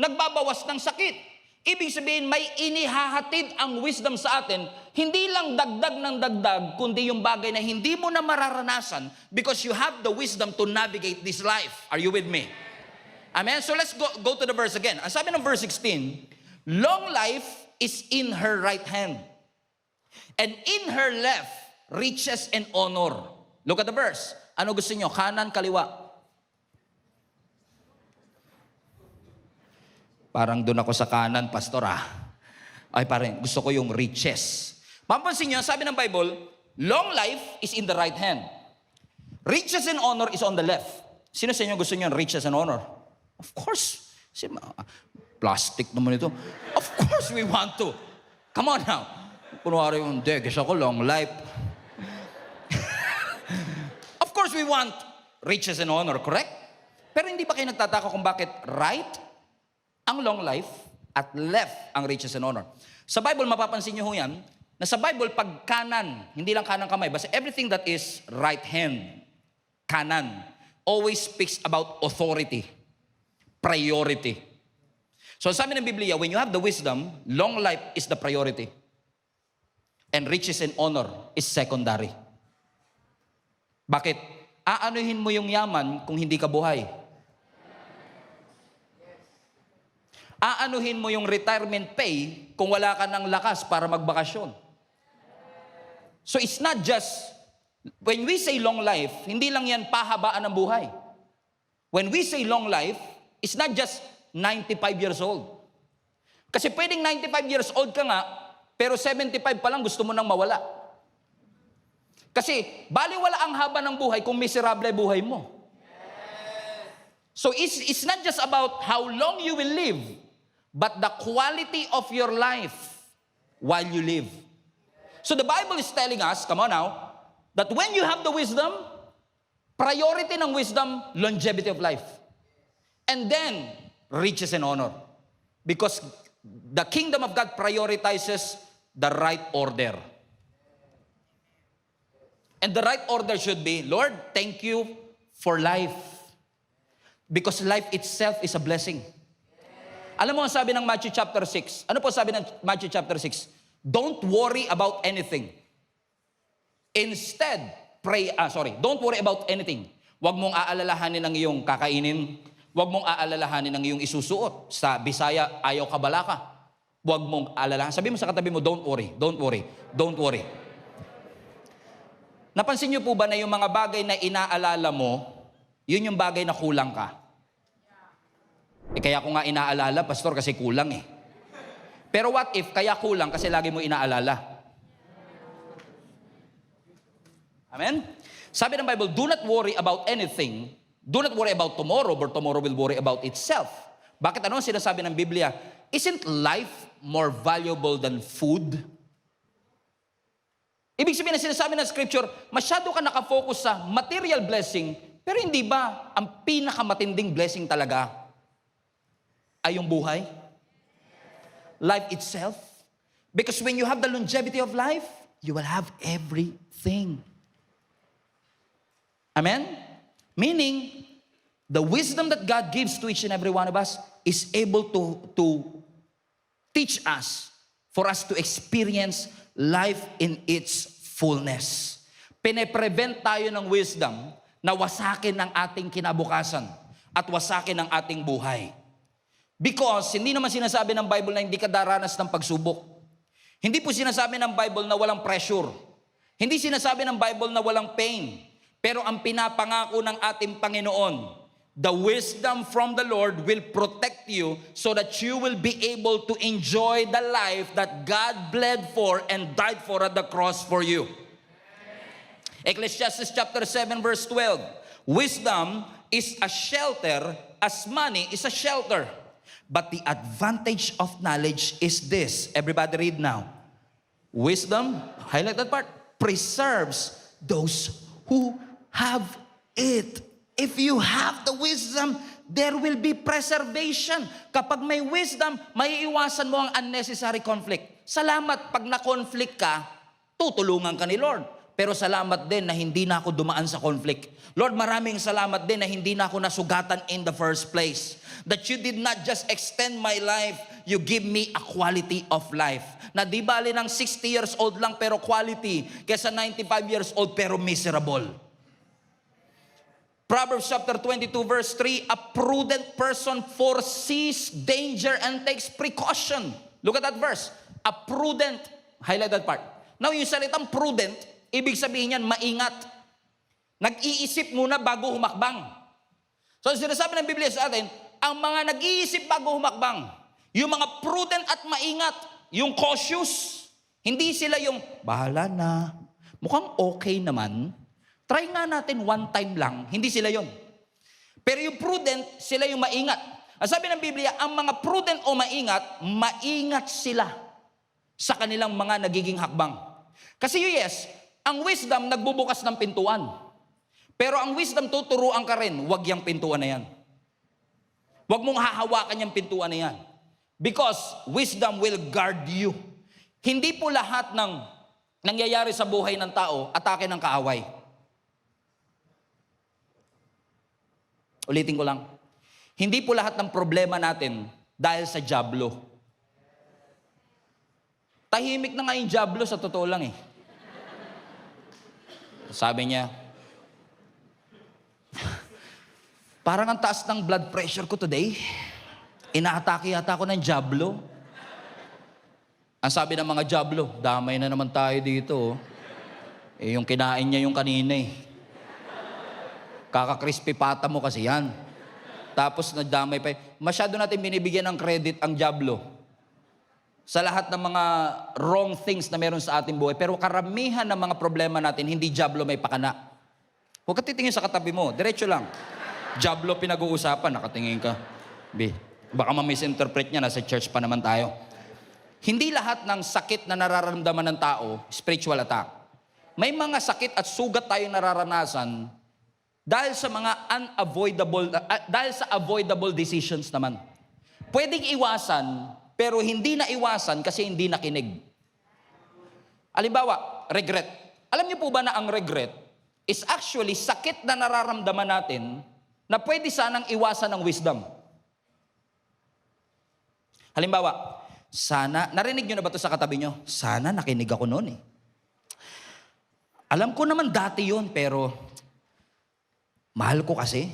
[SPEAKER 1] nagbabawas ng sakit. Ibig sabihin, may inihahatid ang wisdom sa atin, hindi lang dagdag ng dagdag, kundi yung bagay na hindi mo na mararanasan because you have the wisdom to navigate this life. Are you with me? Amen? So let's go to the verse again. Ang sabi ng verse 16, long life is in her right hand, and in her left, riches and honor. Look at the verse. Ano gusto nyo? Kanan, kaliwa? Parang doon ako sa kanan, pastor Ay parang gusto ko yung riches. Mapansin nyo, sabi ng Bible, long life is in the right hand. Riches and honor is on the left. Sino sa inyo gusto nyo riches and honor? Of course. Plastic naman ito. Of course we want to. Come on now. Kunwari yung, gusto ko long life. Of course we want riches and honor, correct? Pero hindi pa kayo nagtataka kung bakit right ang long life at left ang riches and honor. Sa Bible, mapapansin nyo ho yan, na sa Bible, pag kanan, hindi lang kanang kamay, basta everything that is right hand, kanan, always speaks about authority, priority. So sabi ng Biblia, when you have the wisdom, long life is the priority. And riches and honor is secondary. Bakit? Aanuhin mo yung yaman kung hindi ka buhay. Aanuhin mo yung retirement pay kung wala ka ng lakas para magbakasyon. So it's not just, when we say long life, hindi lang yan pahabaan ng buhay. When we say long life, it's not just 95 years old. Kasi pwedeng 95 years old ka nga, pero 75 pa lang gusto mo nang mawala. Kasi baliwala ang haba ng buhay kung miserable buhay mo. So it's not just about how long you will live, but the quality of your life while you live. So the Bible is telling us, come on now, that when you have the wisdom, priority ng wisdom, longevity of life. And then, riches and honor. Because the kingdom of God prioritizes the right order. And the right order should be, Lord, thank you for life. Because life itself is a blessing. Alam mo ang sabi ng Matthew chapter 6? Ano po sabi ng Matthew chapter 6? Don't worry about anything. Instead, don't worry about anything. Huwag mong aalalahanin ang iyong kakainin. Huwag mong aalalahanin ang iyong isusuot. Sa Bisaya, ayaw kabalaka. Huwag mong aalalahanin. Sabi mo sa katabi mo, don't worry, don't worry, don't worry. Napansin niyo po ba na yung mga bagay na inaalala mo, yun yung bagay na kulang ka? Kaya ko nga inaalala, pastor, kasi kulang eh. Pero what if kaya kulang kasi lagi mo inaalala? Amen? Sabi ng Bible, do not worry about anything. Do not worry about tomorrow, but tomorrow will worry about itself. Bakit ano ang sinasabi ng Biblia? Isn't life more valuable than food? Ibig sabihin na sinasabi ng Scripture, masyado ka nakafocus sa material blessing, pero hindi ba ang pinakamatinding blessing talaga ay yung buhay? Life itself? Because when you have the longevity of life, you will have everything. Amen? Meaning, the wisdom that God gives to each and every one of us is able to teach us, for us to experience life in its fullness. Pine-prevent tayo ng wisdom na wasakin ang ating kinabukasan at wasakin ang ating buhay. Because hindi naman sinasabi ng Bible na hindi ka daranas ng pagsubok. Hindi po sinasabi ng Bible na walang pressure. Hindi sinasabi ng Bible na walang pain. Pero ang pinapangako ng ating Panginoon, the wisdom from the Lord will protect you so that you will be able to enjoy the life that God bled for and died for at the cross for you. Ecclesiastes chapter 7 verse 12. Wisdom is a shelter as money is a shelter. But the advantage of knowledge is this. Everybody read now. Wisdom, highlight that part, preserves those who have it. If you have the wisdom, there will be preservation. Kapag may wisdom, maiiwasan mo ang unnecessary conflict. Salamat pag na-conflict ka, tutulungan ka ni Lord. Pero salamat din na hindi na ako dumaan sa conflict. Lord, maraming salamat din na hindi na ako nasugatan in the first place. That you did not just extend my life, you give me a quality of life. Na di bali ng 60 years old lang pero quality, kesa 95 years old pero miserable. Proverbs chapter 22 verse 3, a prudent person foresees danger and takes precaution. Look at that verse. A prudent, highlight that part. Now yung salitang prudent, ibig sabihin yan, maingat. Nag-iisip muna bago humakbang. So sinasabi ng Biblia sa atin, ang mga nag-iisip bago humakbang, yung mga prudent at maingat, yung cautious, hindi sila yung, bahala na, mukhang okay naman, try nga natin one time lang, hindi sila yon. Pero yung prudent, sila yung maingat. Ang sabi ng Biblia, ang mga prudent o maingat sila sa kanilang mga nagiging hakbang. Kasi yes, ang wisdom nagbubukas ng pintuan. Pero ang wisdom tuturuan ka rin, wag yung pintuan na yan. Wag mong hahawakan yung pintuan na yan. Because wisdom will guard you. Hindi po lahat ng nangyayari sa buhay ng tao, atake ng kaaway. Ulitin ko lang. Hindi po lahat ng problema natin dahil sa dyablo. Tahimik na nga yung dyablo sa totoo lang eh. Sabi niya, parang ang taas ng blood pressure ko today. Inaatake yata ako ng dyablo. Ang sabi ng mga dyablo, damay na naman tayo dito. Eh, yung kinain niya yung kanina eh. Kaka-crispy pata mo kasi yan. Tapos nagdamay pa. Masyado natin binibigyan ng credit ang dyablo sa lahat ng mga wrong things na meron sa ating buhay. Pero karamihan ng mga problema natin, hindi dyablo may pakana. Huwag ka titingin sa katabi mo. Diretso lang. Dyablo pinag-uusapan, nakatingin ka. Baka ma-misinterpret niya, nasa church pa naman tayo. Hindi lahat ng sakit na nararamdaman ng tao, spiritual attack. May mga sakit at sugat tayong nararanasan dahil sa mga dahil sa avoidable decisions naman. Pwedeng iwasan, pero hindi na iwasan kasi hindi nakinig. Halimbawa, regret. Alam niyo po ba na ang regret is actually sakit na nararamdaman natin na pwede sanang iwasan ng wisdom. Halimbawa, sana, narinig niyo na ba ito sa katabi niyo? Sana nakinig ako noon eh. Alam ko naman dati yun, pero mahal ko kasi.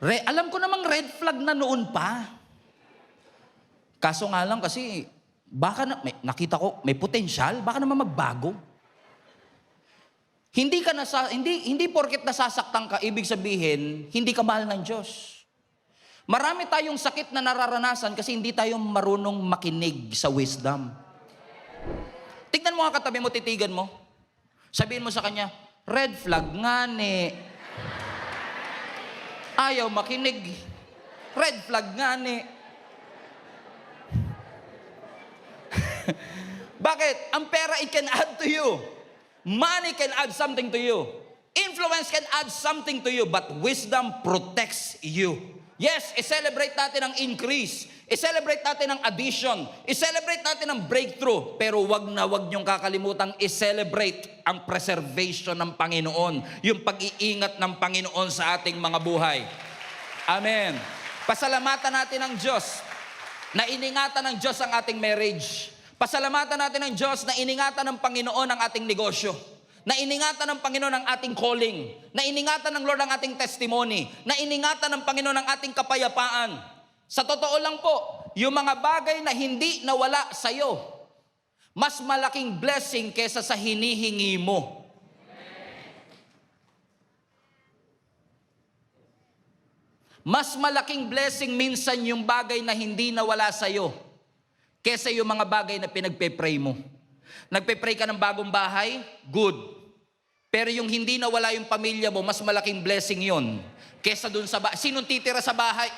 [SPEAKER 1] Alam ko namang red flag na noon pa. Kaso nga lang kasi, baka nakita ko, may potensyal, baka naman magbago. Hindi porket nasasaktan ka, ibig sabihin, hindi ka mahal ng Diyos. Marami tayong sakit na nararanasan kasi hindi tayo marunong makinig sa wisdom. Tignan mo nga katabi mo, titigan mo. Sabihin mo sa kanya, red flag nga ni. Ayaw makinig. Red flag nga ni. Bakit? Ang pera, it can add to you. Money can add something to you. Influence can add something to you, but wisdom protects you. Yes, i-celebrate natin ang increase. I-celebrate natin ang addition. I-celebrate natin ang breakthrough. Pero wag na wag niyong kakalimutang i-celebrate ang preservation ng Panginoon. Yung pag-iingat ng Panginoon sa ating mga buhay. Amen. Pasalamatan natin ang Diyos na iningatan ng Diyos ang ating marriage. Pasalamatan natin ang Diyos na iningatan ng Panginoon ang ating negosyo. Na iningatan ng Panginoon ang ating calling. Na iningatan ng Lord ang ating testimony. Na iningatan ng Panginoon ang ating kapayapaan. Sa totoo lang po, yung mga bagay na hindi nawala sa'yo, mas malaking blessing kesa sa hinihingi mo. Mas malaking blessing minsan yung bagay na hindi nawala sa'yo kesa yung mga bagay na pinagpe-pray mo. Nagpe-pray ka ng bagong bahay, good. Pero yung hindi nawala yung pamilya mo, mas malaking blessing yun kesa dun sa bahay. Sinong titira sa bahay?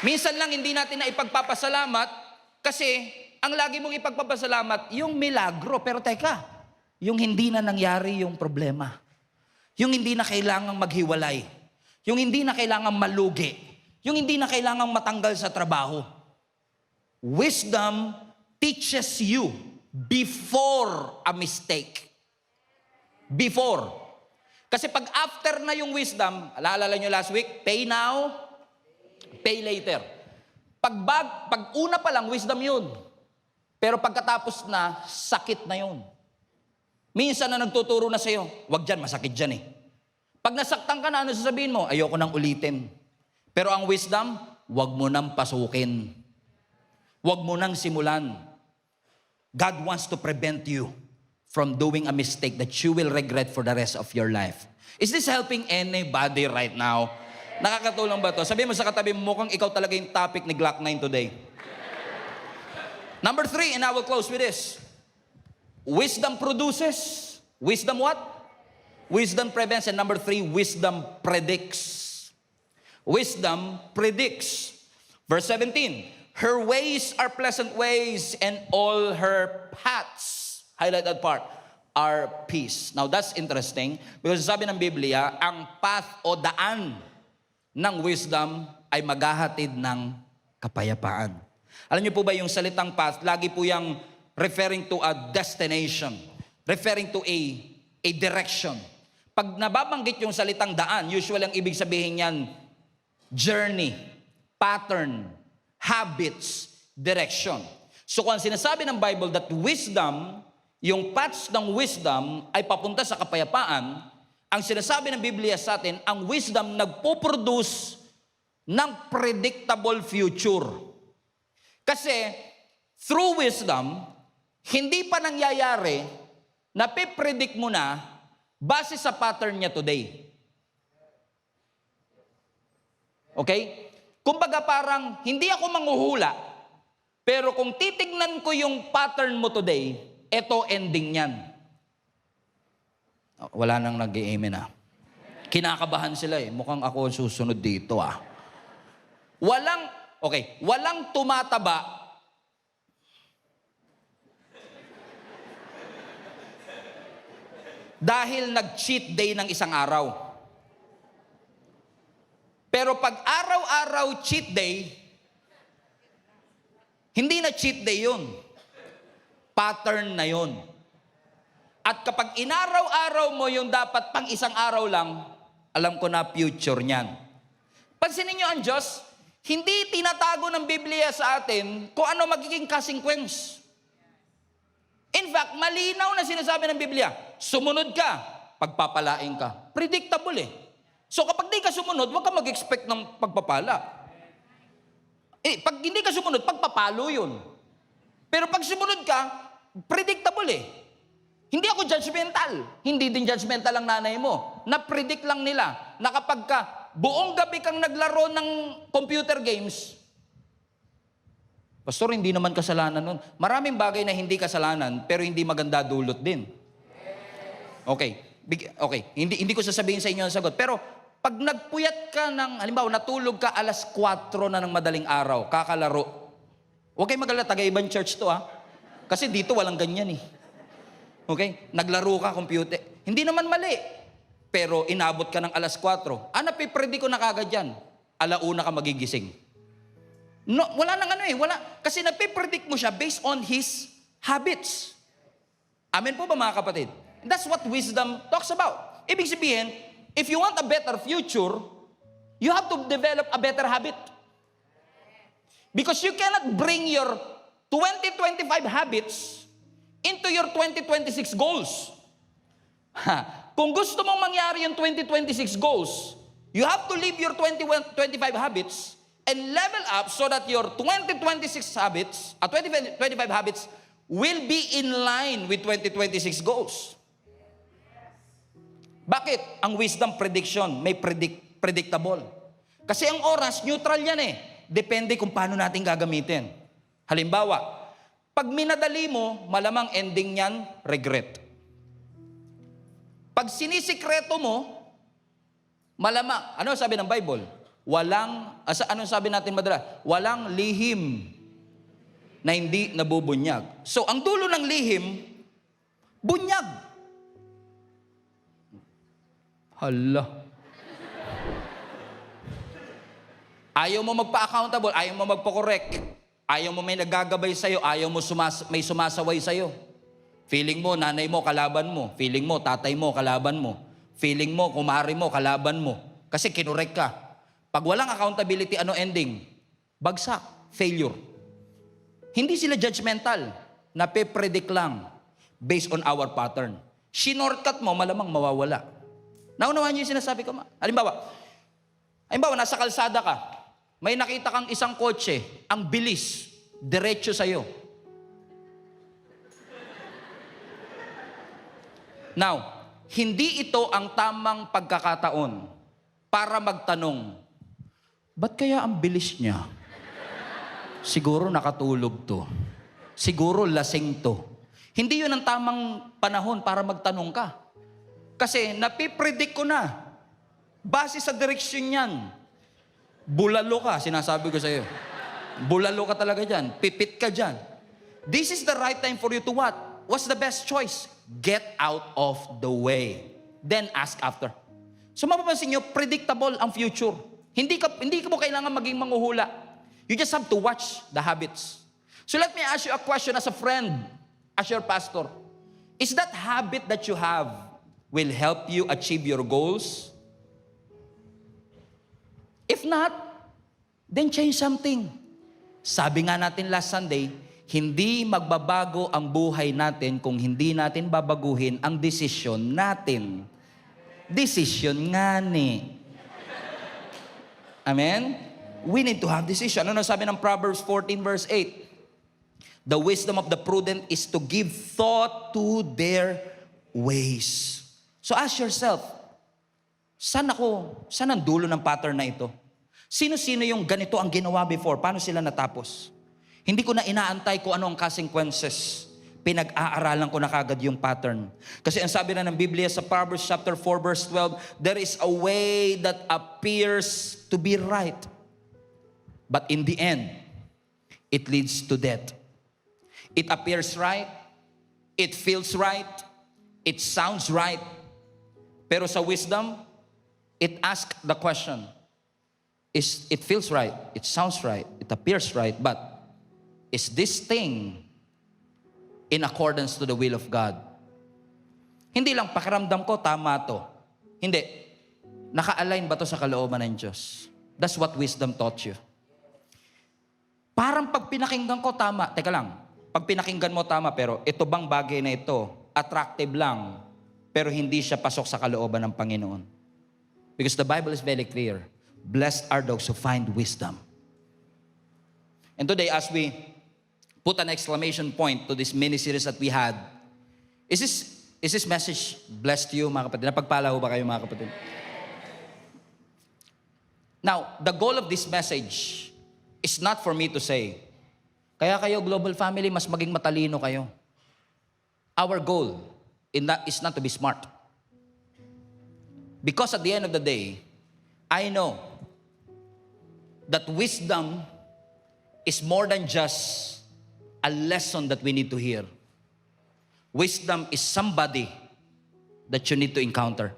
[SPEAKER 1] Minsan lang hindi natin na ipagpapasalamat kasi ang lagi mong ipagpapasalamat, yung milagro. Pero teka, yung hindi na nangyari yung problema. Yung hindi na kailangang maghiwalay. Yung hindi na kailangang malugi. Yung hindi na kailangang matanggal sa trabaho. Wisdom teaches you before a mistake. Before. Kasi pag after na yung wisdom, alaalala nyo last week, pay now, pay later. Pag una pa lang, wisdom yun. Pero pagkatapos na, sakit na yun. Minsan na nagtuturo na sa'yo, wag dyan, masakit dyan eh. Pag nasaktan ka na, ano sasabihin mo? Ayoko nang ulitin. Pero ang wisdom, wag mo nang pasukin. Wag mo nang simulan. God wants to prevent you from doing a mistake that you will regret for the rest of your life. Is this helping anybody right now? Nakakatulong ba to? Sabihin mo sa katabi mo, mukhang ikaw talaga yung topic ni Glock 9 today. Number 3, and I will close with this. Wisdom produces. Wisdom what? Wisdom prevents. And number 3, wisdom predicts. Wisdom predicts. Verse 17, her ways are pleasant ways and all her paths. Highlight that part. our peace. Now that's interesting because sabi ng Biblia, ang path o daan ng wisdom ay maghahatid ng kapayapaan. Alam niyo po ba yung salitang path, lagi po yung referring to a destination, referring to a direction. Pag nababanggit yung salitang daan, usually ang ibig sabihin niyan, journey, pattern, habits, direction. So kung sinasabi ng Bible that wisdom, yung paths ng wisdom ay papunta sa kapayapaan, ang sinasabi ng Biblia sa atin, ang wisdom nagpo-produce ng predictable future. Kasi through wisdom, hindi pa nangyayari na pe-predict mo na base sa pattern niya today. Okay? Kumbaga parang hindi ako manghuhula, pero kung titignan ko yung pattern mo today, eto ending niyan. Wala nang nag-i-amen ah. Kinakabahan sila eh. Mukhang ako susunod dito ah. Walang tumataba dahil nag-cheat day ng isang araw. Pero pag araw-araw cheat day, hindi na cheat day yun. Pattern na yun. At kapag inaraw-araw mo yung dapat pang isang araw lang, alam ko na future niyan. Pansinin niyo ang Diyos, hindi tinatago ng Biblia sa atin kung ano magiging consequence. In fact, malinaw na sinasabi ng Biblia, sumunod ka, pagpapalain ka. Predictable eh. So kapag di ka sumunod, huwag ka mag-expect ng pagpapala. Pag hindi ka sumunod, pagpapalo yun. Pero pag sumunod ka, predictable eh. Hindi ako judgmental. Hindi din judgmental ang nanay mo. Na-predict lang nila na kapag ka buong gabi kang naglaro ng computer games, Pastor, hindi naman kasalanan nun. Maraming bagay na hindi kasalanan, pero hindi maganda dulot din. Okay. Hindi ko sasabihin sa inyo ang sagot. Pero pag nagpuyat ka ng, halimbawa, natulog ka alas 4 na ng madaling araw, kakalaro. Huwag kayong magalala, taga-ibang church to ha. Kasi dito walang ganyan eh. Okay? Naglaro ka, computer. Hindi naman mali. Pero inabot ka ng alas 4. Napipredi ko na kagad yan. Alauna ka magigising. No, wala nang ano eh. Wala. Kasi napipredict mo siya based on his habits. Amen po ba mga kapatid? That's what wisdom talks about. Ibig sabihin, if you want a better future, you have to develop a better habit. Because you cannot bring your 2025 habits into your 2026 goals. Kung gusto mong mangyari yung 2026 goals, you have to leave your 2025 habits and level up so that your 2026 habits, 2025 habits will be in line with 2026 goals. Bakit? Ang wisdom prediction, may predictable. Kasi ang oras, neutral yan eh. Depende kung paano natin gagamitin. Halimbawa, pag minadali mo, malamang ending niyan, regret. Pag sinisikreto mo, malamang, ano sabi ng Bible? Anong sabi natin madalas? Walang lihim na hindi nabubunyag. So, ang dulo ng lihim, bunyag. Hala. Ayaw mo magpa-accountable, ayaw mo magpa-correct, ayaw mo may nagagabay sa'yo, ayaw mo may sumasaway sa'yo. Feeling mo, nanay mo, kalaban mo. Feeling mo, tatay mo, kalaban mo. Feeling mo, kumari mo, kalaban mo. Kasi kinurek ka. Pag walang accountability, ano ending? Bagsak, failure. Hindi sila judgmental. Nape-predict lang based on our pattern. Shinortcut mo, malamang mawawala. Naunawaan niyo yung sinasabi ko? Halimbawa, nasa kalsada ka, may nakita kang isang kotse, ang bilis, diretso sa'yo. Now, hindi ito ang tamang pagkakataon para magtanong, ba't kaya ang bilis niya? Siguro nakatulog to. Siguro lasing to. Hindi yun ang tamang panahon para magtanong ka. Kasi napipredict ko na. Base sa direksyon niyan. Bulalo ka, sinasabi ko sa iyo. Bulalo ka talaga dyan. Pipit ka dyan. This is the right time for you to what? what's the best choice? Get out of the way. Then ask after. So mapapansin nyo, predictable ang future. Hindi ka mo kailangan maging manghuhula. You just have to watch the habits. So let me ask you a question as a friend, as your pastor. Is that habit that you have will help you achieve your goals? If not, then change something. Sabi nga natin last Sunday, hindi magbabago ang buhay natin kung hindi natin babaguhin ang desisyon natin. Decision nga ni. Amen? We need to have decision. Ano sabi ng Proverbs 14 verse 8? The wisdom of the prudent is to give thought to their ways. So ask yourself, saan ang dulo ng pattern na ito? Sino-sino yung ganito ang ginawa before? Paano sila natapos? Hindi ko na inaantay kung ano ang consequences. Pinag-aaralan ko na kagad yung pattern. Kasi ang sabi na ng Biblia sa Proverbs chapter 4 verse 12, there is a way that appears to be right. But in the end, it leads to death. It appears right. It feels right. It sounds right. Pero sa wisdom, it asks the question, it feels right, it sounds right, it appears right, but is this thing in accordance to the will of God? Hindi lang pakiramdam ko, tama to. Hindi. Naka-align ba to sa kalooban ng Diyos? That's what wisdom taught you. Parang pag pinakinggan ko, tama. Teka lang, pag pinakinggan mo, tama, pero ito bang bagay na ito, attractive lang, pero hindi siya pasok sa kalooban ng Panginoon. Because the Bible is very clear. Blessed are those who find wisdom. And today, as we put an exclamation point to this mini-series that we had, is this message blessed you, mga kapatid? Napagpala ho ba kayo, mga kapatid? Now, the goal of this message is not for me to say, kaya kayo, global family, mas maging matalino kayo. Our goal is not to be smart. Because at the end of the day, I know that wisdom is more than just a lesson that we need to hear. Wisdom is somebody that you need to encounter.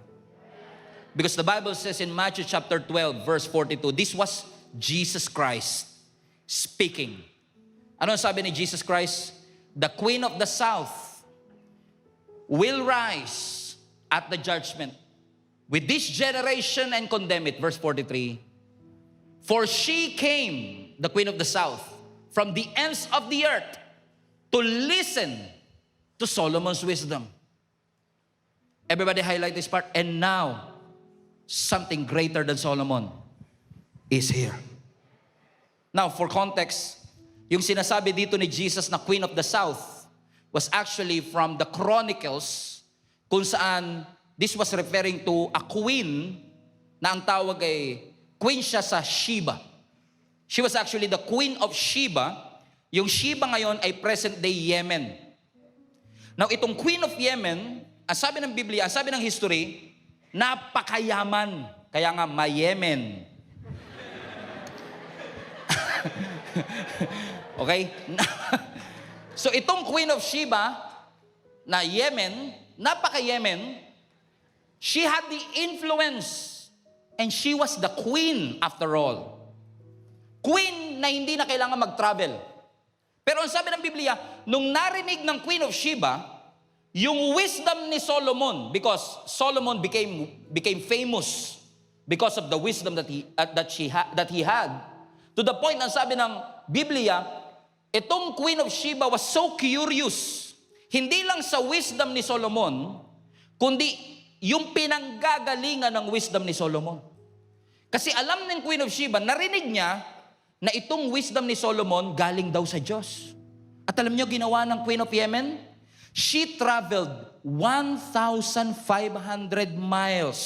[SPEAKER 1] Because the Bible says in Matthew chapter 12, verse 42, this was Jesus Christ speaking. Ano sabi ni Jesus Christ? The Queen of the South will rise at the judgment with this generation and condemn it. Verse 43. For she came, the Queen of the South, from the ends of the earth to listen to Solomon's wisdom. Everybody highlight this part. And now, something greater than Solomon is here. Now, for context, yung sinasabi dito ni Jesus na Queen of the South was actually from the Chronicles, kung saan this was referring to a queen na ang tawag ay queen siya sa Sheba. She was actually the Queen of Sheba. Yung Sheba ngayon ay present-day Yemen. Now, itong Queen of Yemen, ang sabi ng Biblia, ang sabi ng history, napakayaman. Kaya nga, ma-Yemen. Okay? So, itong Queen of Sheba, na Yemen, napaka-Yemen, she had the influence and she was the queen after all. Queen na hindi na kailangan mag-travel. Pero ang sabi ng Biblia, nung narinig ng Queen of Sheba, yung wisdom ni Solomon, because Solomon became famous because of the wisdom that he had, to the point ang sabi ng Biblia, itong Queen of Sheba was so curious, hindi lang sa wisdom ni Solomon, kundi yung pinanggagalingan ng wisdom ni Solomon. Kasi alam ng Queen of Sheba, narinig niya na itong wisdom ni Solomon galing daw sa Diyos. At alam niyo ginawa ng Queen of Yemen? She traveled 1,500 miles,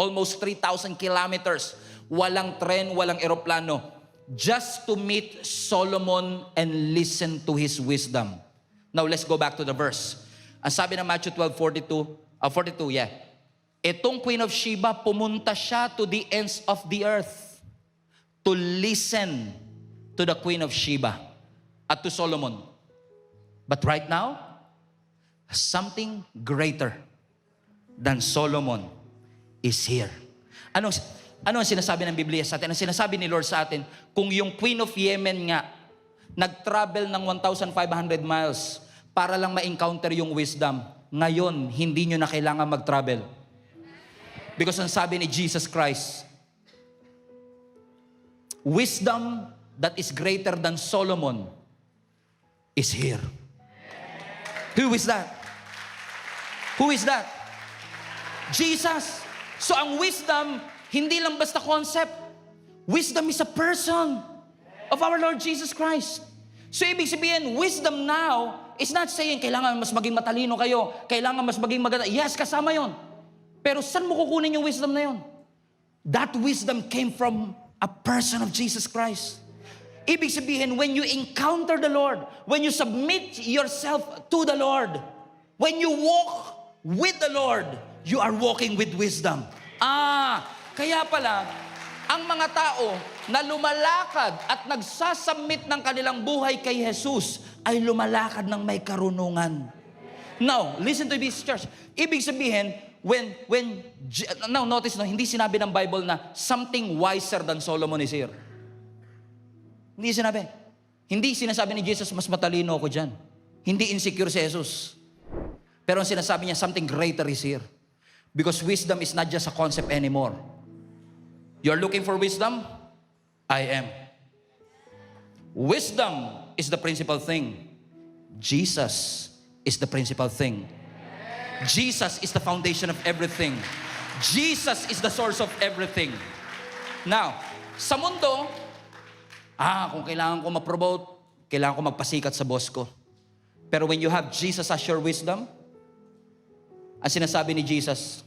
[SPEAKER 1] almost 3,000 kilometers, walang tren, walang eroplano, just to meet Solomon and listen to his wisdom. Now, let's go back to the verse. Ang sabi ng Matthew 42, itong Queen of Sheba, pumunta siya to the ends of the earth to listen to the Queen of Sheba at to Solomon. But right now, something greater than Solomon is here. Ano ang sinasabi ng Biblia sa atin? Ang sinasabi ni Lord sa atin, kung yung Queen of Yemen nga, nag-travel ng 1,500 miles para lang ma-encounter yung wisdom, ngayon, hindi nyo na kailangan mag-travel. Because ang sabi ni Jesus Christ, wisdom that is greater than Solomon is here. Who is that? Who is that? Jesus. So ang wisdom, hindi lang basta concept. Wisdom is a person of our Lord Jesus Christ. So ibig sabihin, wisdom now is not saying kailangan mas maging matalino kayo, kailangan mas maging maganda. Yes, kasama yon. Pero saan mo kukunin yung wisdom na yon? That wisdom came from a person of Jesus Christ. Ibig sabihin, when you encounter the Lord, when you submit yourself to the Lord, when you walk with the Lord, you are walking with wisdom. Kaya pala, ang mga tao na lumalakad at nagsasubmit ng kanilang buhay kay Jesus ay lumalakad ng may karunungan. Now, listen to this, church. Ibig sabihin, now notice, hindi sinabi ng Bible na something wiser than Solomon is here. Hindi sinabi. Hindi sinasabi ni Jesus, mas matalino ako dyan. Hindi insecure si Jesus. Pero ang sinasabi niya, something greater is here. Because wisdom is not just a concept anymore. You're looking for wisdom? I am. Wisdom is the principal thing. Jesus is the principal thing. Jesus is the foundation of everything. Jesus is the source of everything. Now, sa mundo, kung kailangan ko ma-promote, kailangan ko magpasikat sa boss ko. Pero when you have Jesus as your wisdom, ang sinasabi ni Jesus,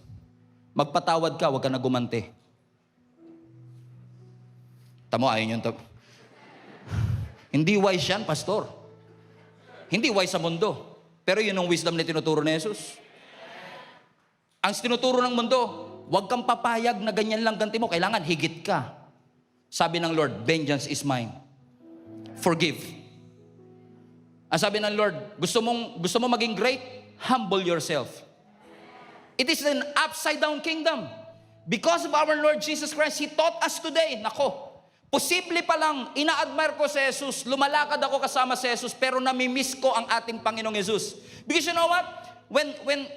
[SPEAKER 1] magpatawad ka, huwag ka na gumanti. Tamo, ayun yun. Hindi wise yan, pastor. Hindi wise sa mundo. Pero yun ang wisdom na tinuturo ni Jesus. Ang tinuturo ng mundo, huwag kang papayag na ganyan lang ganti mo. Kailangan higit ka. Sabi ng Lord, vengeance is mine. Forgive. Ang sabi ng Lord, gusto mo maging great? Humble yourself. It is an upside down kingdom. Because of our Lord Jesus Christ, He taught us today, posible pa lang, ina-admire ko si Jesus, lumalakad ako kasama si Jesus, pero namimiss ko ang ating Panginoong Jesus. Because you know what?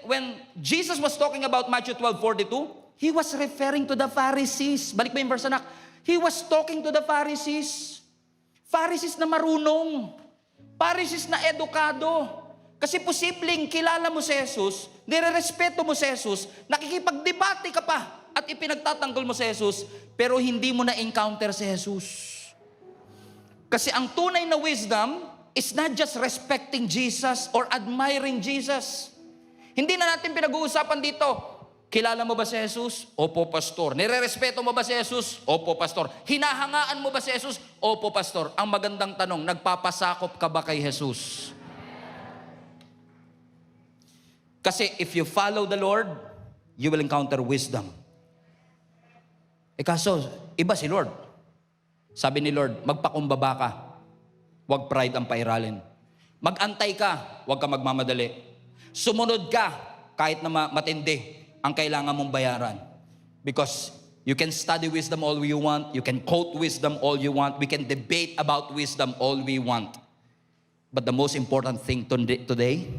[SPEAKER 1] When Jesus was talking about Matthew 12:42, He was referring to the Pharisees. Balik mo yung verse, anak. He was talking to the Pharisees. Pharisees na marunong. Pharisees na edukado. Kasi posibleng kilala mo si Jesus, nirerespeto mo si Jesus, nakikipagdebate ka pa, at ipinagtatanggol mo si Jesus, pero hindi mo na-encounter si Jesus. Kasi ang tunay na wisdom is not just respecting Jesus or admiring Jesus. Hindi na natin pinag-uusapan dito, kilala mo ba si Jesus? Opo, pastor. Nire-respeto mo ba si Jesus? Opo, pastor. Hinahangaan mo ba si Jesus? Opo, pastor. Ang magandang tanong, nagpapasakop ka ba kay Jesus? Kasi if you follow the Lord, you will encounter wisdom. Kaso, iba si Lord. Sabi ni Lord, magpakumbaba ka. Huwag pride ang pairalin. Mag-antay ka, huwag ka magmamadali. Sumunod ka, kahit na matindi ang kailangan mong bayaran. Because you can study wisdom all you want, you can quote wisdom all you want, we can debate about wisdom all we want. But the most important thing today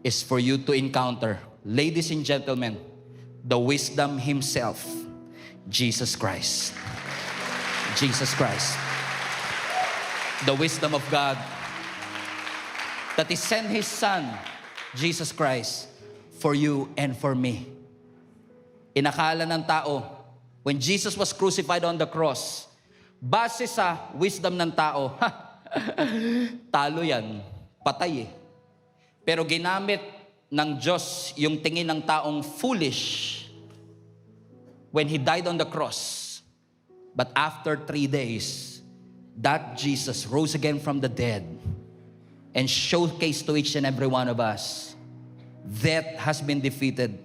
[SPEAKER 1] is for you to encounter, ladies and gentlemen, the wisdom Himself, Jesus Christ. Jesus Christ. The wisdom of God that He sent His Son, Jesus Christ, for you and for me. Inakala ng tao, when Jesus was crucified on the cross, base sa wisdom ng tao, talo yan, patay eh. Pero ginamit ng Diyos yung tingin ng taong foolish when He died on the cross. But after 3 days, that Jesus rose again from the dead and showcased to each and every one of us, death has been defeated.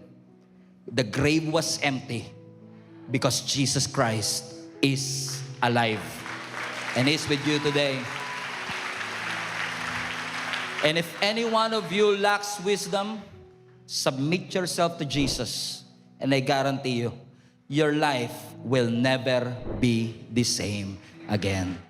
[SPEAKER 1] The grave was empty because Jesus Christ is alive and is with you today. And if any one of you lacks wisdom, submit yourself to Jesus. And I guarantee you, your life will never be the same again.